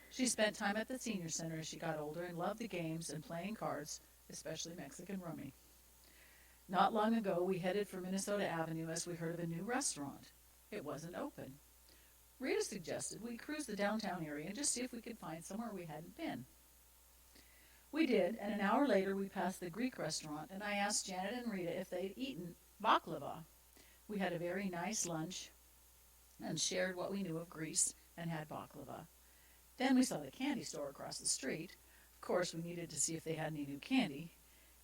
She spent time at the senior center as she got older and loved the games and playing cards, especially Mexican rummy. Not long ago, we headed for Minnesota Avenue as we heard of a new restaurant. It wasn't open. Rita suggested we cruise the downtown area and just see if we could find somewhere we hadn't been. We did, and an hour later we passed the Greek restaurant, and I asked Janet and Rita if they'd eaten baklava. We had a very nice lunch and shared what we knew of Greece and had baklava. Then we saw the candy store across the street. Of course, we needed to see if they had any new candy.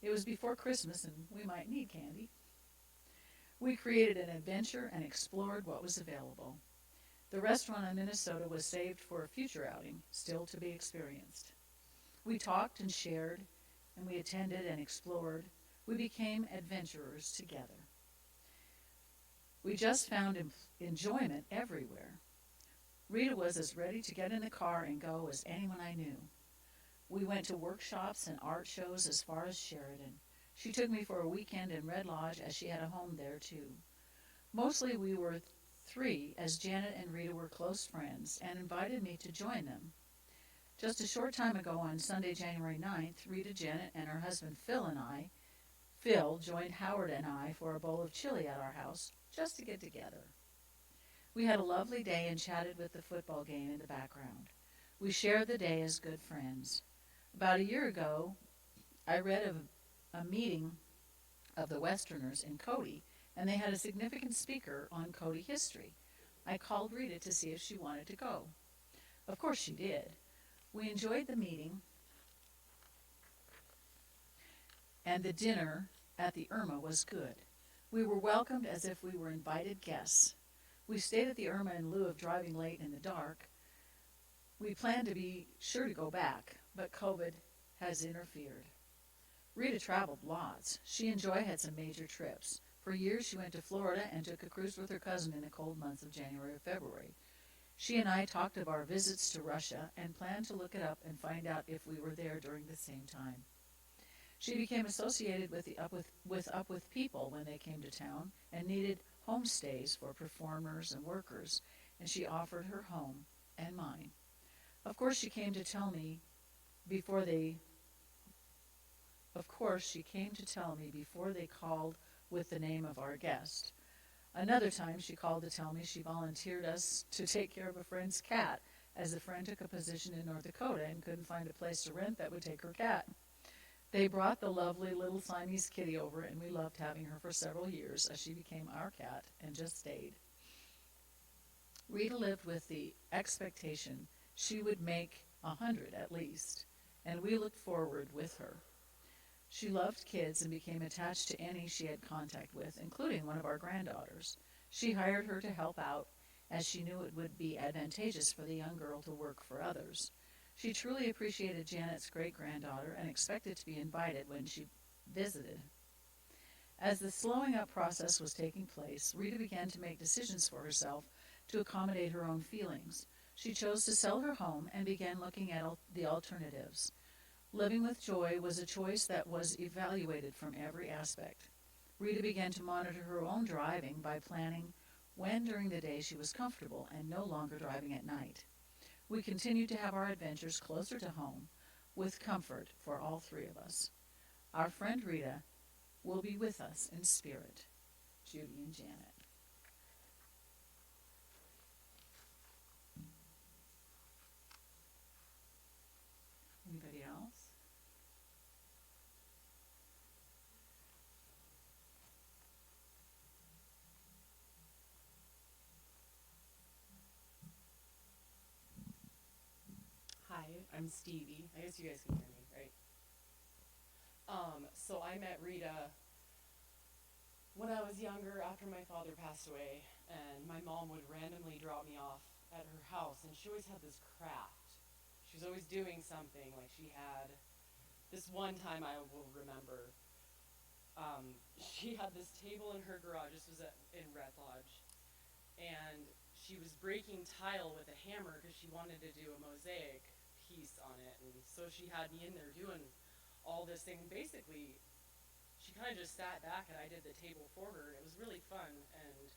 It was before Christmas and we might need candy. We created an adventure and explored what was available. The restaurant in Minnesota was saved for a future outing, still to be experienced. We talked and shared, and we attended and explored. We became adventurers together. We just found enjoyment everywhere. Rita was as ready to get in the car and go as anyone I knew. We went to workshops and art shows as far as Sheridan. She took me for a weekend in Red Lodge as she had a home there too. Mostly we were three, as Janet and Rita were close friends and invited me to join them. Just a short time ago on Sunday, January 9th, Rita, Janet, and her husband Phil joined Howard and I for a bowl of chili at our house just to get together. We had a lovely day and chatted with the football game in the background. We shared the day as good friends. About a year ago, I read of a meeting of the Westerners in Cody, and they had a significant speaker on Cody history. I called Rita to see if she wanted to go. Of course she did. We enjoyed the meeting, and the dinner at the Irma was good. We were welcomed as if we were invited guests. We stayed at the Irma in lieu of driving late in the dark. We planned to be sure to go back, but COVID has interfered. Rita traveled lots. She and Joy had some major trips. For years she went to Florida and took a cruise with her cousin in the cold months of January or February. She and I talked of our visits to Russia and planned to look it up and find out if we were there during the same time. She became associated with Up With People when they came to town and needed homestays for performers and workers, and she offered her home and mine. Of course, she came to tell me before they called with the name of our guest. Another time she called to tell me she volunteered us to take care of a friend's cat, as the friend took a position in North Dakota and couldn't find a place to rent that would take her cat. They brought the lovely little Siamese kitty over, and we loved having her for several years as she became our cat and just stayed. Rita lived with the expectation she would make 100 at least, and we looked forward with her. She loved kids and became attached to any she had contact with, including one of our granddaughters. She hired her to help out, as she knew it would be advantageous for the young girl to work for others. She truly appreciated Janet's great-granddaughter and expected to be invited when she visited. As the slowing up process was taking place, Rita began to make decisions for herself to accommodate her own feelings. She chose to sell her home and began looking at the alternatives. Living with Joy was a choice that was evaluated from every aspect. Rita began to monitor her own driving by planning when during the day she was comfortable and no longer driving at night. We continued to have our adventures closer to home with comfort for all three of us. Our friend Rita will be with us in spirit. Judy and Janet. Anybody else? Hi, I'm Stevie. I guess you guys can hear me, right? So I met Rita when I was younger after my father passed away, and my mom would randomly drop me off at her house, and she always had this craft. She was always doing something. Like she had this one time I will remember. She had this table in her garage. This was in Red Lodge, and she was breaking tile with a hammer because she wanted to do a mosaic piece on it, and so she had me in there doing all this thing. Basically, she kind of just sat back and I did the table for her. It was really fun, and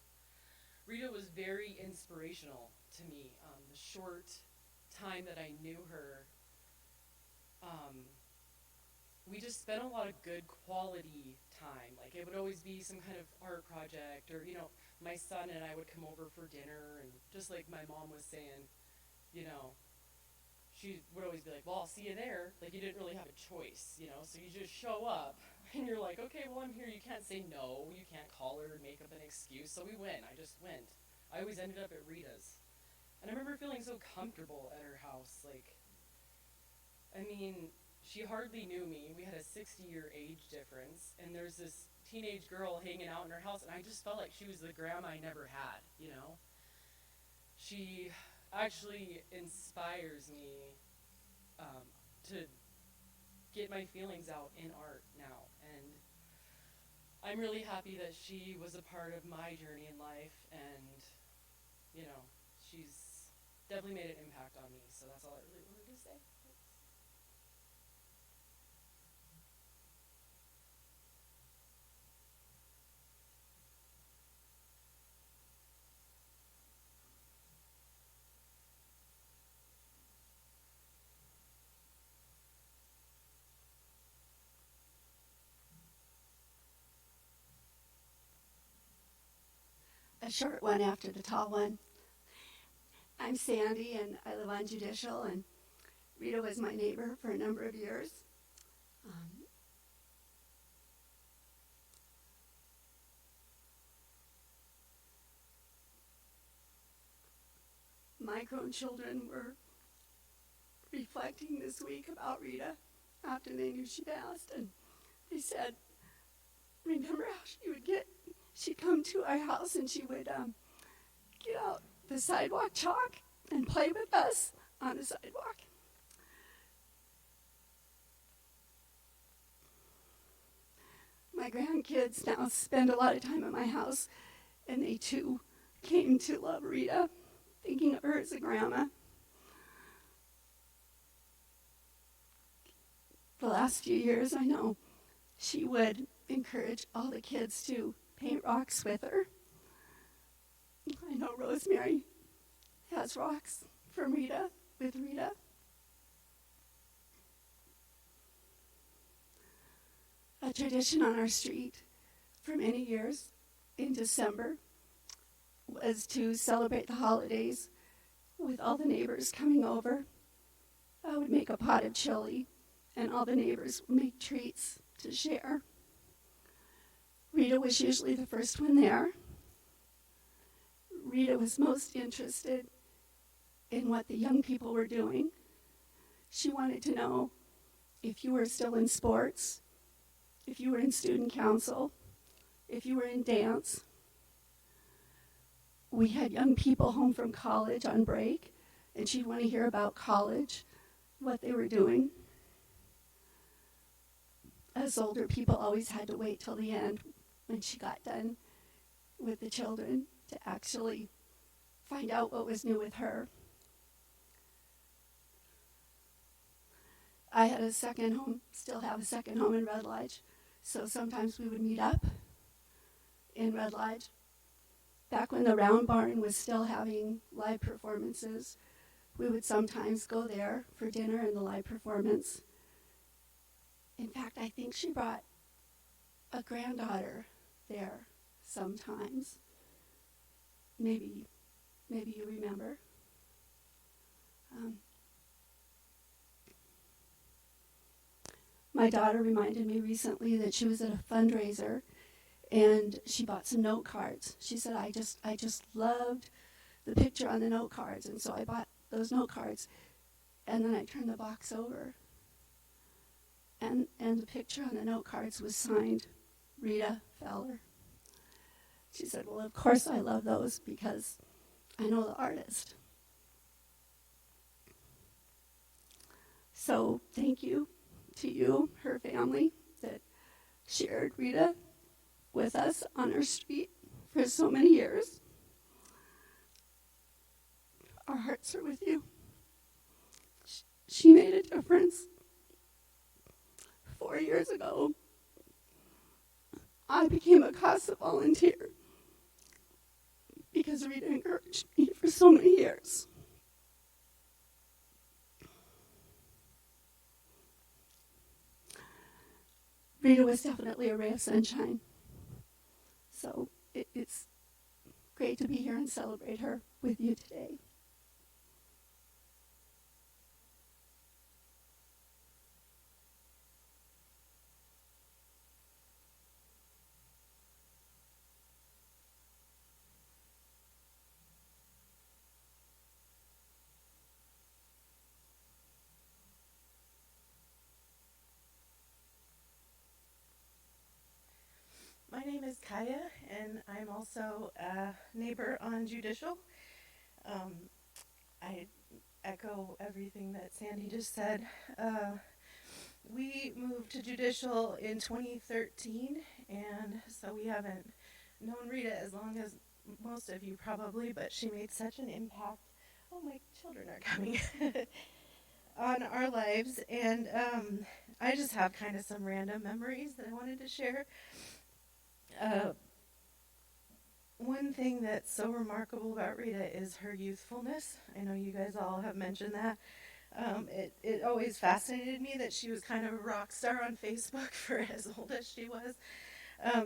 Rita was very inspirational to me. The short time that I knew her, we just spent a lot of good quality time. Like it would always be some kind of art project, or my son and I would come over for dinner, and just like my mom was saying, she would always be like, well, I'll see you there. Like, you didn't really have a choice, so you just show up, and you're like, okay, well, I'm here. You can't say no. You can't call her and make up an excuse. So we went. I just went. I always ended up at Rita's. And I remember feeling so comfortable at her house. Like, I mean, she hardly knew me. We had a 60-year age difference. And there's this teenage girl hanging out in her house. And I just felt like she was the grandma I never had, you know? She actually inspires me to get my feelings out in art now. And I'm really happy that she was a part of my journey in life, and, you know, she's definitely made an impact on me, so that's all I really wanted to say. Thanks. A short one after the tall one. I'm Sandy, and I live on Judicial, and Rita was my neighbor for a number of years. My grown children were reflecting this week about Rita after they knew she passed, and they said, remember how she'd come to our house and she would get out the sidewalk chalk and play with us on the sidewalk. My grandkids now spend a lot of time at my house, and they too came to love Rita, thinking of her as a grandma. The last few years, I know she would encourage all the kids to paint rocks with her. I know Rosemary has rocks from Rita, with Rita. A tradition on our street for many years in December was to celebrate the holidays with all the neighbors coming over. I would make a pot of chili, and all the neighbors would make treats to share. Rita was usually the first one there. Rita was most interested in what the young people were doing. She wanted to know if you were still in sports, if you were in student council, if you were in dance. We had young people home from college on break, and she'd want to hear about college, what they were doing. Us older people always had to wait till the end when she got done with the children to actually find out what was new with her. I had a second home, still have a second home in Red Lodge, so sometimes we would meet up in Red Lodge. Back when the Round Barn was still having live performances, we would sometimes go there for dinner and the live performance. In fact, I think she brought a granddaughter there sometimes. Maybe you remember. My daughter reminded me recently that she was at a fundraiser and she bought some note cards. She said, I just loved the picture on the note cards, and so I bought those note cards. And then I turned the box over, and the picture on the note cards was signed Rita Fowler. She said, well, of course I love those because I know the artist. So thank you to you, her family, that shared Rita with us on our street for so many years. Our hearts are with you. She made a difference. 4 years ago, I became a CASA volunteer because Rita encouraged me for so many years. Rita was definitely a ray of sunshine. So it's great to be here and celebrate her with you today. name is Kaya, and I'm also a neighbor on Judicial. I echo everything that Sandy just said. We moved to Judicial in 2013, and so we haven't known Rita as long as most of you probably, but she made such an impact. Oh, my children are coming. On our lives, and I just have kind of some random memories that I wanted to share. One thing that's so remarkable about Rita is her youthfulness. I know you guys all have mentioned that. It always fascinated me that she was kind of a rock star on Facebook for as old as she was.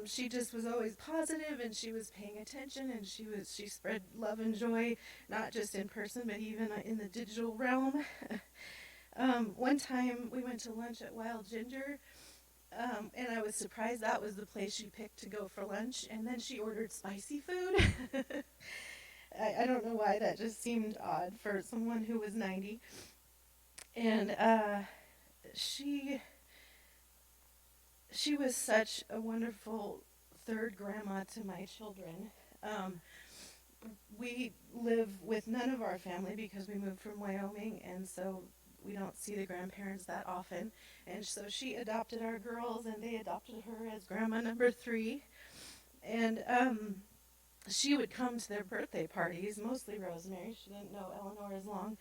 She just was always positive, and she was paying attention, and she spread love and joy, not just in person but even in the digital realm. One time we went to lunch at Wild Ginger, and I was surprised that was the place she picked to go for lunch. And then she ordered spicy food. I don't know why, that just seemed odd for someone who was 90. And she was such a wonderful third grandma to my children. We live with none of our family because we moved from Wyoming, and so we don't see the grandparents that often. And so she adopted our girls, and they adopted her as grandma number 3. And she would come to their birthday parties, mostly Rosemary. She didn't know Eleanor as long.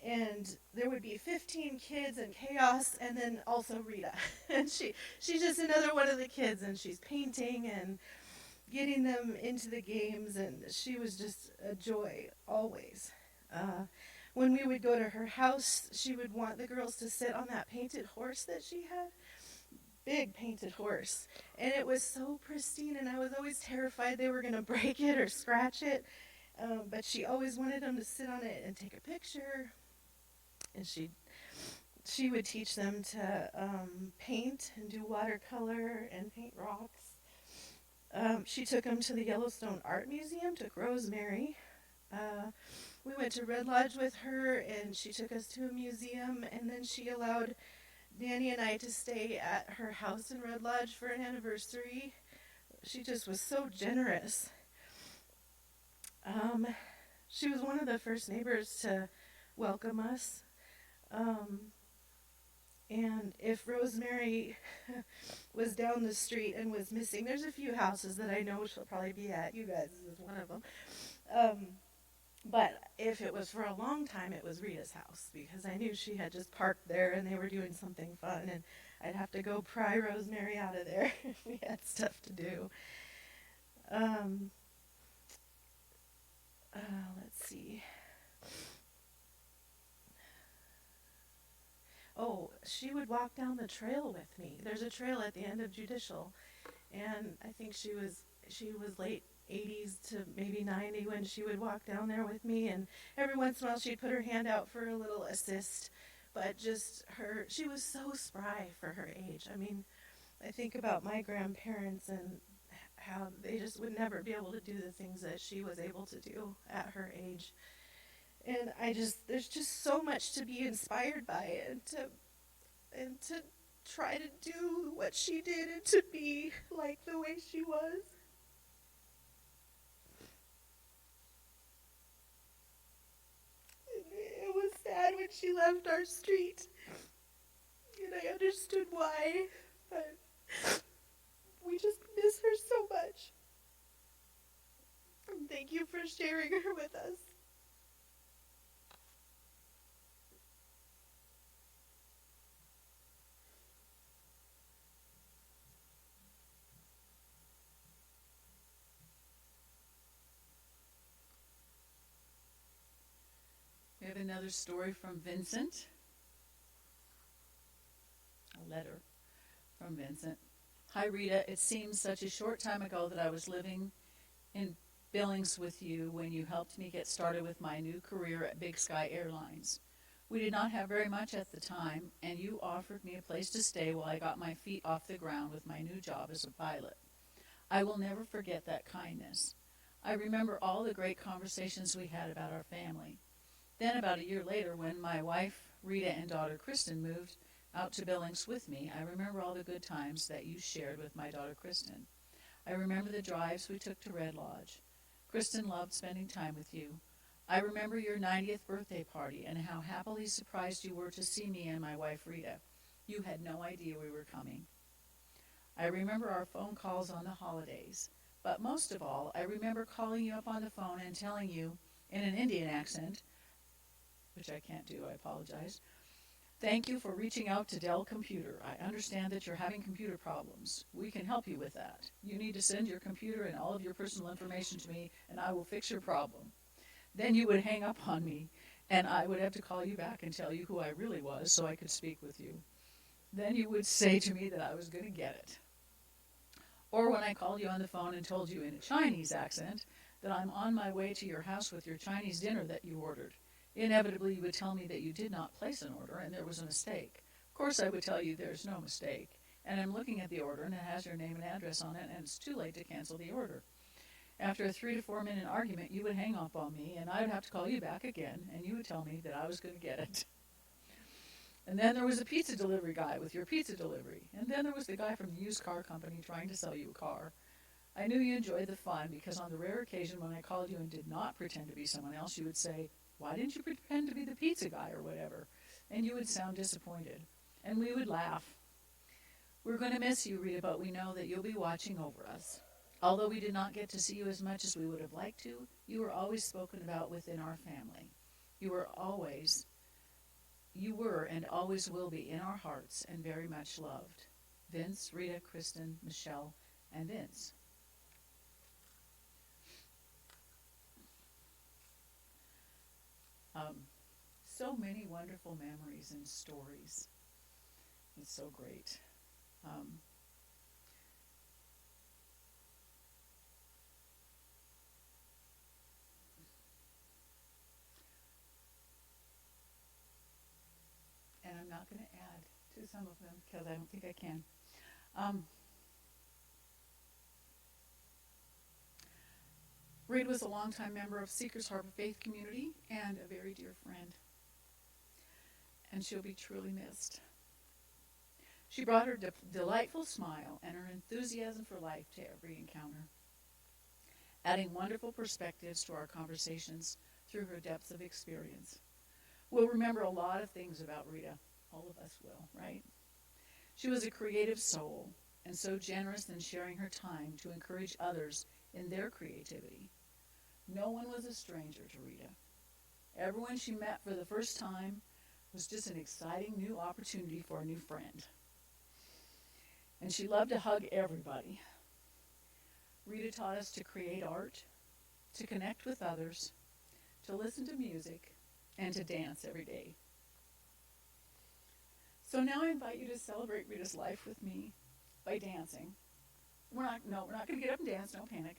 And there would be 15 kids and chaos, and then also Rita. And she's just another one of the kids, and she's painting and getting them into the games, and she was just a joy always. When we would go to her house, she would want the girls to sit on that painted horse that she had. Big painted horse. And it was so pristine, and I was always terrified they were going to break it or scratch it. But she always wanted them to sit on it and take a picture. And she would teach them to paint and do watercolor and paint rocks. She took them to the Yellowstone Art Museum, took Rosemary. We went to Red Lodge with her, and she took us to a museum, and then she allowed Danny and I to stay at her house in Red Lodge for an anniversary. She just was so generous. She was one of the first neighbors to welcome us. And if Rosemary was down the street and was missing, there's a few houses that I know she'll probably be at. You guys is one of them. But if it was for a long time, it was Rita's house, because I knew she had just parked there and they were doing something fun, and I'd have to go pry Rosemary out of there if we had stuff to do. Let's see. Oh, she would walk down the trail with me. There's a trail at the end of Judicial, and I think she was late 80s to maybe 90 when she would walk down there with me, and every once in a while she'd put her hand out for a little assist, but she was so spry for her age. I mean, I think about my grandparents and how they just would never be able to do the things that she was able to do at her age. And there's just so much to be inspired by, and to try to do what she did and to be like the way she was. It was sad when she left our street, and I understood why, but we just miss her so much. And thank you for sharing her with us. We have another story from Vincent. A letter from Vincent. Hi, Rita. It seems such a short time ago that I was living in Billings with you when you helped me get started with my new career at Big Sky Airlines. We did not have very much at the time, and you offered me a place to stay while I got my feet off the ground with my new job as a pilot. I will never forget that kindness. I remember all the great conversations we had about our family. Then about a year later, when my wife, Rita, and daughter, Kristen, moved out to Billings with me, I remember all the good times that you shared with my daughter, Kristen. I remember the drives we took to Red Lodge. Kristen loved spending time with you. I remember your 90th birthday party and how happily surprised you were to see me and my wife Rita. You had no idea we were coming. I remember our phone calls on the holidays. But most of all, I remember calling you up on the phone and telling you, in an Indian accent, which I can't do, I apologize, thank you for reaching out to Dell Computer. I understand that you're having computer problems. We can help you with that. You need to send your computer and all of your personal information to me, and I will fix your problem. Then you would hang up on me, and I would have to call you back and tell you who I really was so I could speak with you. Then you would say to me that I was going to get it. Or when I called you on the phone and told you in a Chinese accent that I'm on my way to your house with your Chinese dinner that you ordered. Inevitably, you would tell me that you did not place an order and there was a mistake. Of course, I would tell you there's no mistake, and I'm looking at the order and it has your name and address on it, and it's too late to cancel the order. After a 3 to 4 minute argument, you would hang up on me, and I would have to call you back again, and you would tell me that I was going to get it. And then there was a pizza delivery guy with your pizza delivery. And then there was the guy from the used car company trying to sell you a car. I knew you enjoyed the fun because on the rare occasion when I called you and did not pretend to be someone else, you would say, why didn't you pretend to be the pizza guy or whatever? And you would sound disappointed. And we would laugh. We're going to miss you, Rita, but we know that you'll be watching over us. Although we did not get to see you as much as we would have liked to, you were always spoken about within our family. You were and always will be in our hearts and very much loved. Vince, Rita, Kristen, Michelle, and Vince. So many wonderful memories and stories. It's so great. And I'm not going to add to some of them because I don't think I can. Reed was a longtime member of Seekers Harbor Faith Community and a very dear friend. And she'll be truly missed. She brought her delightful smile and her enthusiasm for life to every encounter, adding wonderful perspectives to our conversations through her depth of experience. We'll remember a lot of things about Rita. All of us will, right? She was a creative soul and so generous in sharing her time to encourage others in their creativity. No one was a stranger to Rita. Everyone she met for the first time was just an exciting new opportunity for a new friend. And she loved to hug everybody. Rita taught us to create art, to connect with others, to listen to music, and to dance every day. So now I invite you to celebrate Rita's life with me by dancing. We're not going to get up and dance, no panic.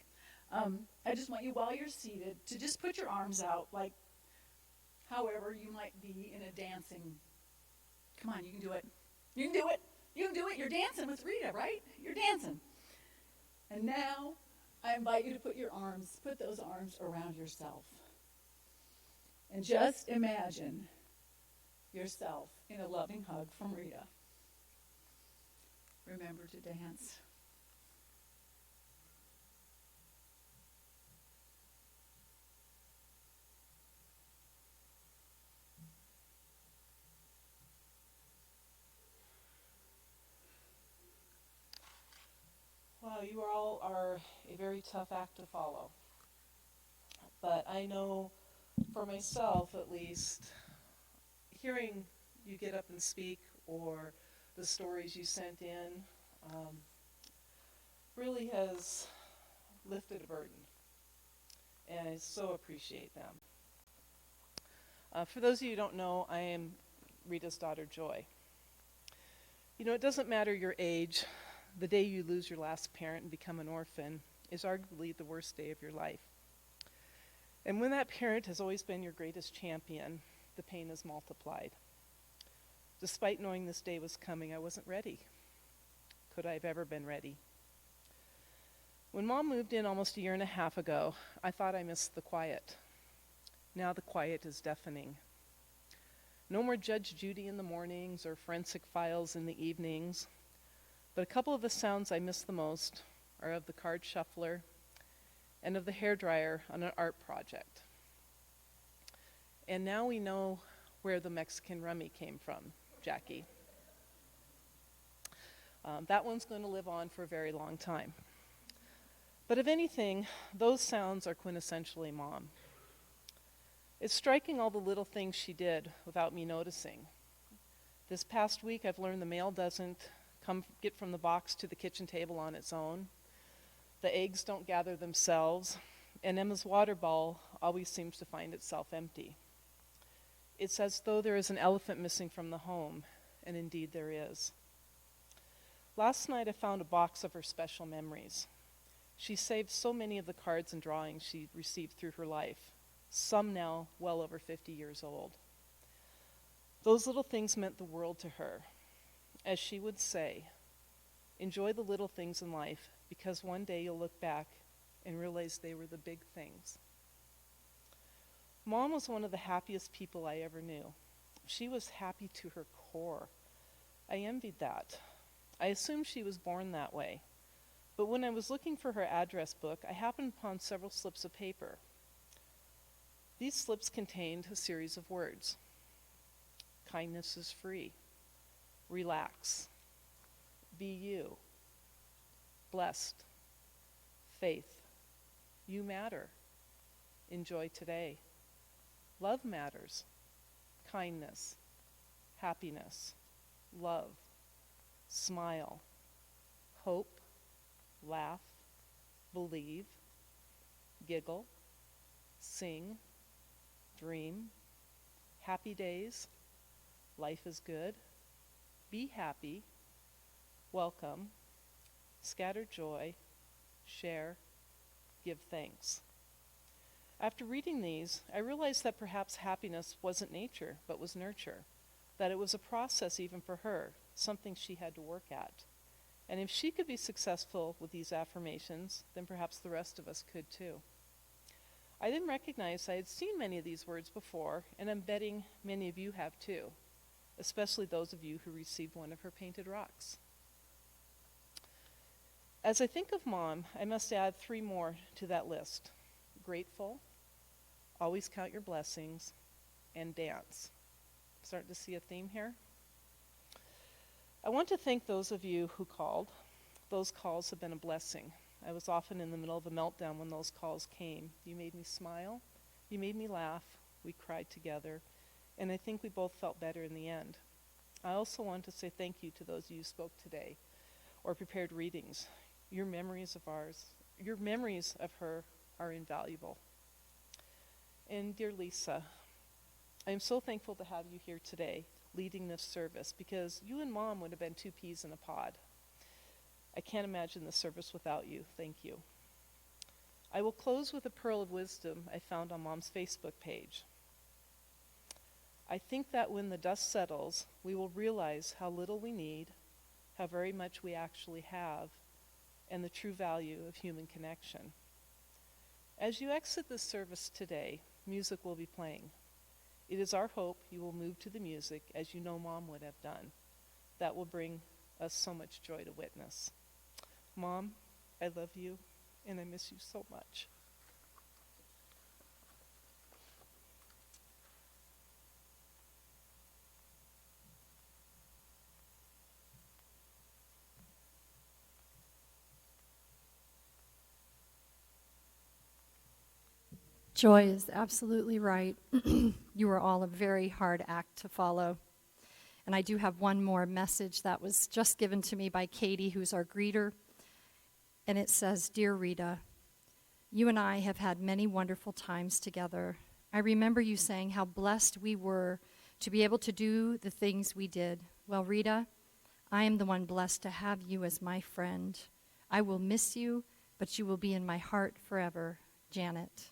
I just want you, while you're seated, to just put your arms out, like however you might be in a dancing. Come on, you can do it. You can do it. You can do it. You're dancing with Rita, right? You're dancing. And now I invite you to put those arms around yourself. And just imagine yourself in a loving hug from Rita. Remember to dance. Wow, you all are a very tough act to follow. But I know, for myself at least, hearing you get up and speak or the stories you sent in really has lifted a burden. And I so appreciate them. For those of you who don't know, I am Rita's daughter, Joy. You know, it doesn't matter your age. The day you lose your last parent and become an orphan is arguably the worst day of your life. And when that parent has always been your greatest champion, the pain is multiplied. Despite knowing this day was coming, I wasn't ready. Could I have ever been ready? When Mom moved in almost a year and a half ago, I thought I missed the quiet. Now the quiet is deafening. No more Judge Judy in the mornings or forensic files in the evenings. But a couple of the sounds I miss the most are of the card shuffler and of the hairdryer on an art project. And now we know where the Mexican rummy came from, Jackie. That one's going to live on for a very long time. But if anything, those sounds are quintessentially Mom. It's striking all the little things she did without me noticing. This past week, I've learned the mail doesn't get from the box to the kitchen table on its own. The eggs don't gather themselves, and Emma's water bowl always seems to find itself empty. It's as though there is an elephant missing from the home, and indeed there is. Last night I found a box of her special memories. She saved so many of the cards and drawings she received through her life, some now well over 50 years old. Those little things meant the world to her. As she would say, enjoy the little things in life, because one day you'll look back and realize they were the big things. Mom was one of the happiest people I ever knew. She was happy to her core. I envied that. I assumed she was born that way. But when I was looking for her address book, I happened upon several slips of paper. These slips contained a series of words. Kindness is free. Relax. Be you. Blessed. Faith. You matter. Enjoy today. Love matters. Kindness. Happiness. Love. Smile. Hope. Laugh. Believe. Giggle. Sing. Dream. Happy days. Life is good. Be happy. Welcome. Scatter joy. Share. Give thanks. After reading these, I realized that perhaps happiness wasn't nature, but was nurture. That it was a process even for her, something she had to work at. And if she could be successful with these affirmations, then perhaps the rest of us could too. I then recognized I had seen many of these words before, and I'm betting many of you have too, especially those of you who received one of her painted rocks. As I think of Mom, I must add 3 more to that list. Grateful, always count your blessings, and dance. Starting to see a theme here? I want to thank those of you who called. Those calls have been a blessing. I was often in the middle of a meltdown when those calls came. You made me smile, you made me laugh, we cried together, and I think we both felt better in the end. I also want to say thank you to those of you who spoke today or prepared readings. Your memories of her are invaluable. And dear Lisa, I am so thankful to have you here today leading this service, because you and Mom would have been 2 peas in a pod. I can't imagine the service without you. Thank you. I will close with a pearl of wisdom I found on Mom's Facebook page. I think that when the dust settles, we will realize how little we need, how very much we actually have, and the true value of human connection. As you exit this service today, music will be playing. It is our hope you will move to the music as you know Mom would have done. That will bring us so much joy to witness. Mom, I love you, and I miss you so much. Joy is absolutely right. You are all a very hard act to follow. And I do have one more message that was just given to me by Katie, who's our greeter. And it says, Dear Rita, you and I have had many wonderful times together. I remember you saying how blessed we were to be able to do the things we did. Well, Rita, I am the one blessed to have you as my friend. I will miss you, but you will be in my heart forever. Janet.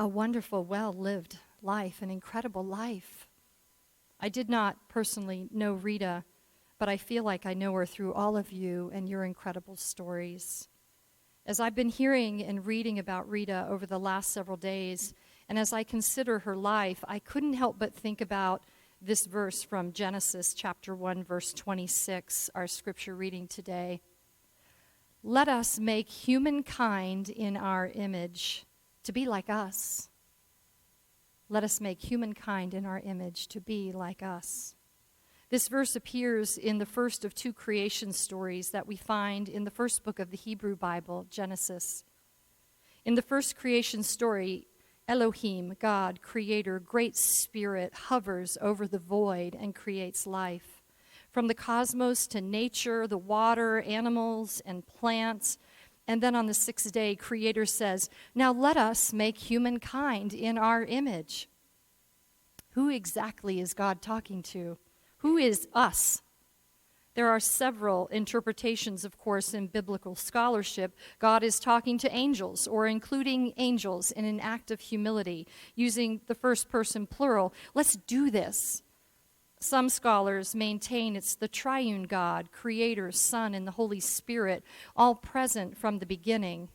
A wonderful, well-lived life, an incredible life. I did not personally know Rita, but I feel like I know her through all of you and your incredible stories. As I've been hearing and reading about Rita over the last several days, and as I consider her life, I couldn't help but think about this verse from Genesis chapter 1, verse 26, our scripture reading today. Let us make humankind in our image to be like us. Let us make humankind in our image to be like us. This verse appears in the first of two creation stories that we find in the first book of the Hebrew Bible, Genesis. In the first creation story, Elohim, God, Creator, Great Spirit, hovers over the void and creates life. From the cosmos to nature, the water, animals, and plants. And then on the sixth day, Creator says, now let us make humankind in our image. Who exactly is God talking to? Who is us? There are several interpretations, of course, in biblical scholarship. God is talking to angels or including angels in an act of humility, using the first person plural. Let's do this. Some scholars maintain it's the triune God, Creator, Son, and the Holy Spirit, all present from the beginning.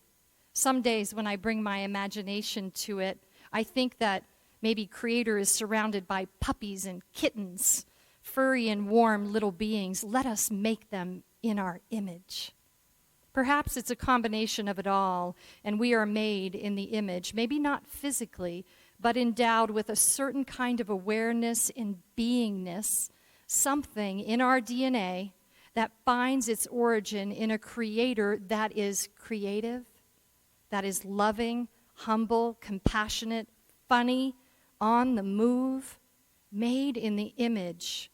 Some days when I bring my imagination to it, I think that maybe Creator is surrounded by puppies and kittens, furry and warm little beings. Let us make them in our image. Perhaps it's a combination of it all, and we are made in the image, maybe not physically, but endowed with a certain kind of awareness and beingness, something in our DNA that finds its origin in a Creator that is creative, that is loving, humble, compassionate, funny, on the move, made in the image,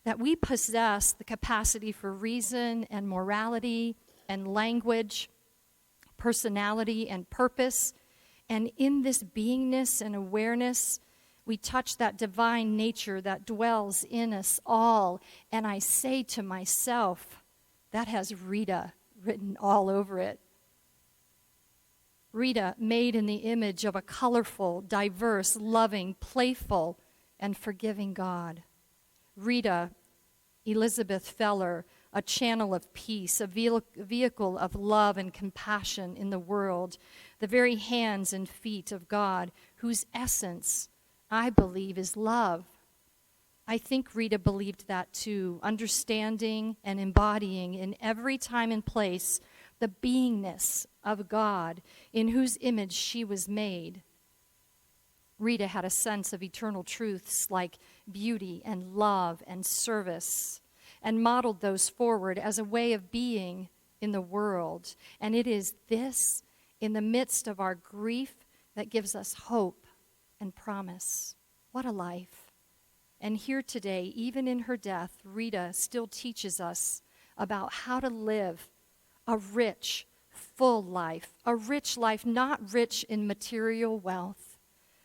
that we possess the capacity for reason and morality and language, personality and purpose. And in this beingness and awareness, we touch that divine nature that dwells in us all. And I say to myself, that has Rita written all over it. Rita, made in the image of a colorful, diverse, loving, playful, and forgiving God. Rita, Elizabeth Feller, a channel of peace, a vehicle of love and compassion in the world, the very hands and feet of God, whose essence, I believe, is love. I think Rita believed that too, understanding and embodying in every time and place the beingness of God in whose image she was made. Rita had a sense of eternal truths like beauty and love and service, and modeled those forward as a way of being in the world. And it is this, in the midst of our grief, that gives us hope and promise. What a life. And here today, even in her death, Rita still teaches us about how to live a rich, full life, a rich life, not rich in material wealth,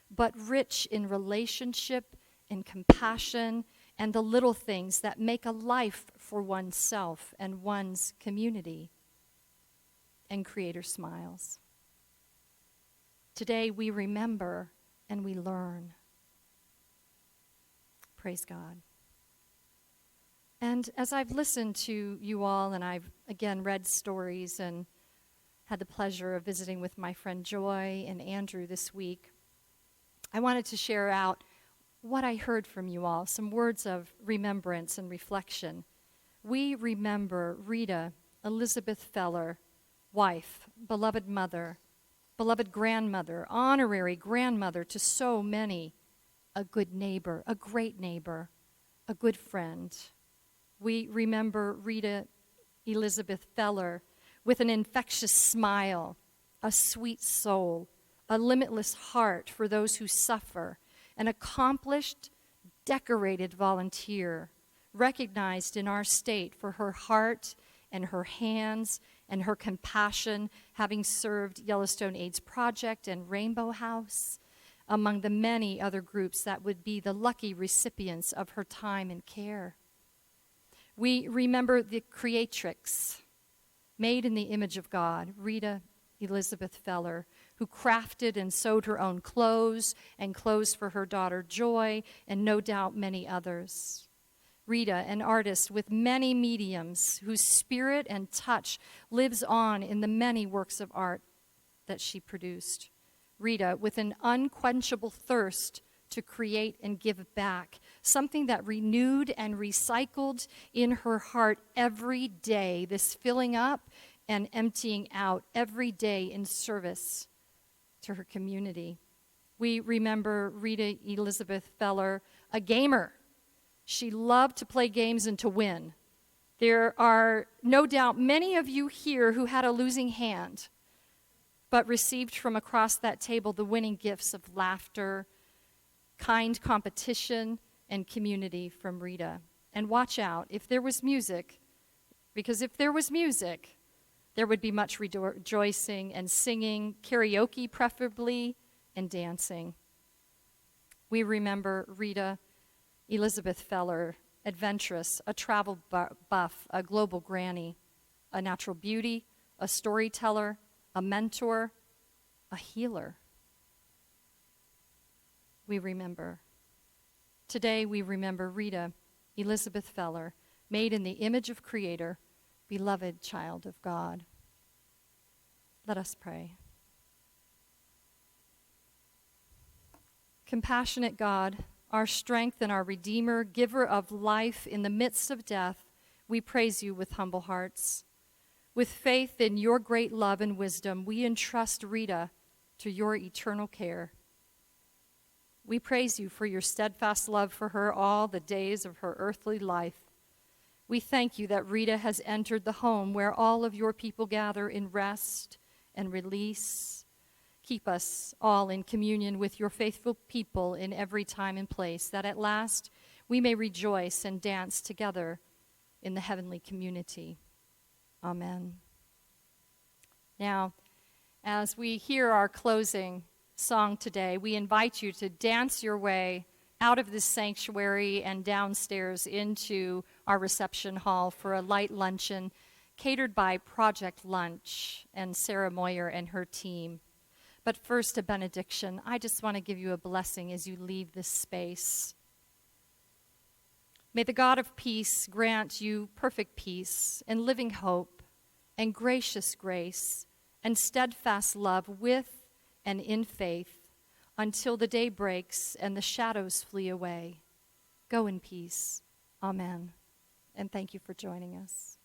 but rich in relationship and compassion and the little things that make a life for oneself and one's community. And Creator smiles. Today we remember and we learn. Praise God. And as I've listened to you all, and I've again read stories and had the pleasure of visiting with my friend Joy and Andrew this week, I wanted to share out what I heard from you all, some words of remembrance and reflection. We remember Rita, Elizabeth Feller, wife, beloved mother, beloved grandmother, honorary grandmother to so many, a good neighbor, a great neighbor, a good friend. We remember Rita Elizabeth Feller with an infectious smile, a sweet soul, a limitless heart for those who suffer, an accomplished, decorated volunteer, recognized in our state for her heart and her hands and her compassion, having served Yellowstone AIDS Project and Rainbow House, among the many other groups that would be the lucky recipients of her time and care. We remember the creatrix, made in the image of God, Rita Elizabeth Feller, who crafted and sewed her own clothes and clothes for her daughter Joy and no doubt many others. Rita, an artist with many mediums whose spirit and touch lives on in the many works of art that she produced. Rita, with an unquenchable thirst to create and give back, something that renewed and recycled in her heart every day, this filling up and emptying out every day in service to her community. We remember Rita Elizabeth Feller, a gamer. She loved to play games and to win. There are no doubt many of you here who had a losing hand, but received from across that table the winning gifts of laughter, kind competition, and community from Rita. And watch out, if there was music, because if there was music, there would be much rejoicing and singing, karaoke preferably, and dancing. We remember Rita Elizabeth Feller, adventurous, a travel buff, a global granny, a natural beauty, a storyteller, a mentor, a healer. We remember. Today we remember Rita Elizabeth Feller, made in the image of Creator, beloved child of God. Let us pray. Compassionate God, our strength and our Redeemer, giver of life in the midst of death, we praise you with humble hearts. With faith in your great love and wisdom, we entrust Rita to your eternal care. We praise you for your steadfast love for her all the days of her earthly life. We thank you that Rita has entered the home where all of your people gather in rest and release. Keep us all in communion with your faithful people in every time and place, that at last we may rejoice and dance together in the heavenly community. Amen. Now, as we hear our closing song today, we invite you to dance your way out of this sanctuary and downstairs into our reception hall for a light luncheon catered by Project Lunch and Sarah Moyer and her team. But first, a benediction. I just want to give you a blessing as you leave this space. May the God of peace grant you perfect peace and living hope and gracious grace and steadfast love with and in faith until the day breaks and the shadows flee away. Go in peace. Amen. And thank you for joining us.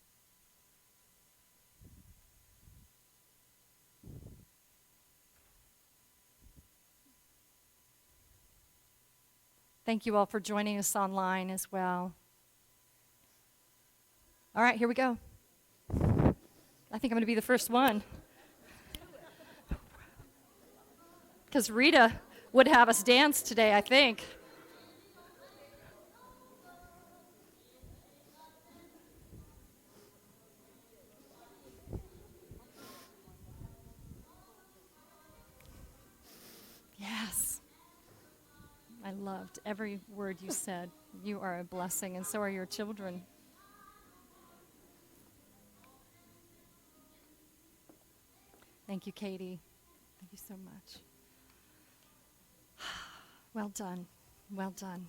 Thank you all for joining us online as well. All right, here we go. I think I'm going to be the first one. Because Rita would have us dance today, I think. Yes. I loved every word you said. You are a blessing, and so are your children. Thank you, Katie. Thank you so much. Well done. Well done.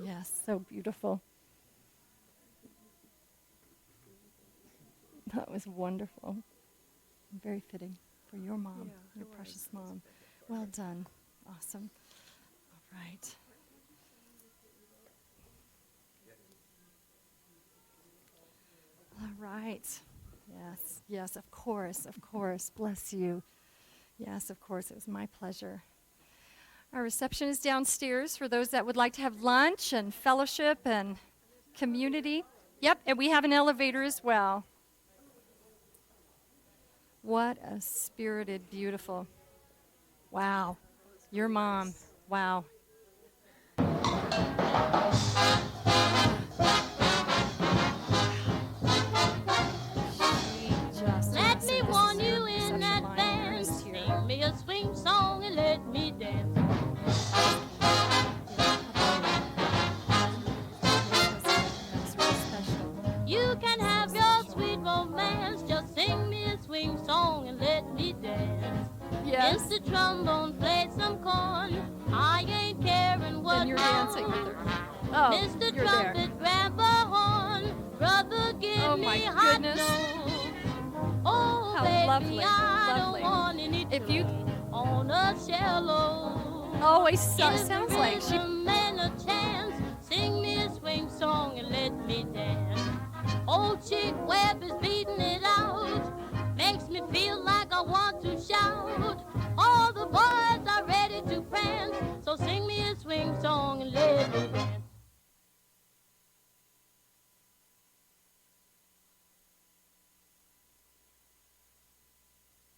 Yes, so beautiful. That was wonderful. Very fitting for your mom, your precious mom. Well done. Awesome. All right. All right. Yes, yes, of course, of course. Bless you. Yes, of course, it was my pleasure. Our reception is downstairs for those that would like to have lunch and fellowship and community. Yep, and we have an elevator as well. What a spirited, beautiful. Wow. Your mom. Wow. Let me warn you in advance. Sing me a swing song and let me dance. You can have your sweet romance. Just sing me a swing song and let me dance. Yes. Mr. Trombone played some corn. I ain't caring what. Then you're dancing with her. Oh, Mr. you're Trumpet, there. grab a horn. Brother, give Oh, me my hot goodness. dough. Oh, How baby, lovely, I lovely. don't want any If you on a shallow. always Give sounds the like she rhythm and a chance. Sing me a swing song and let me dance. Old Chick Webb is beating it out. Makes me feel like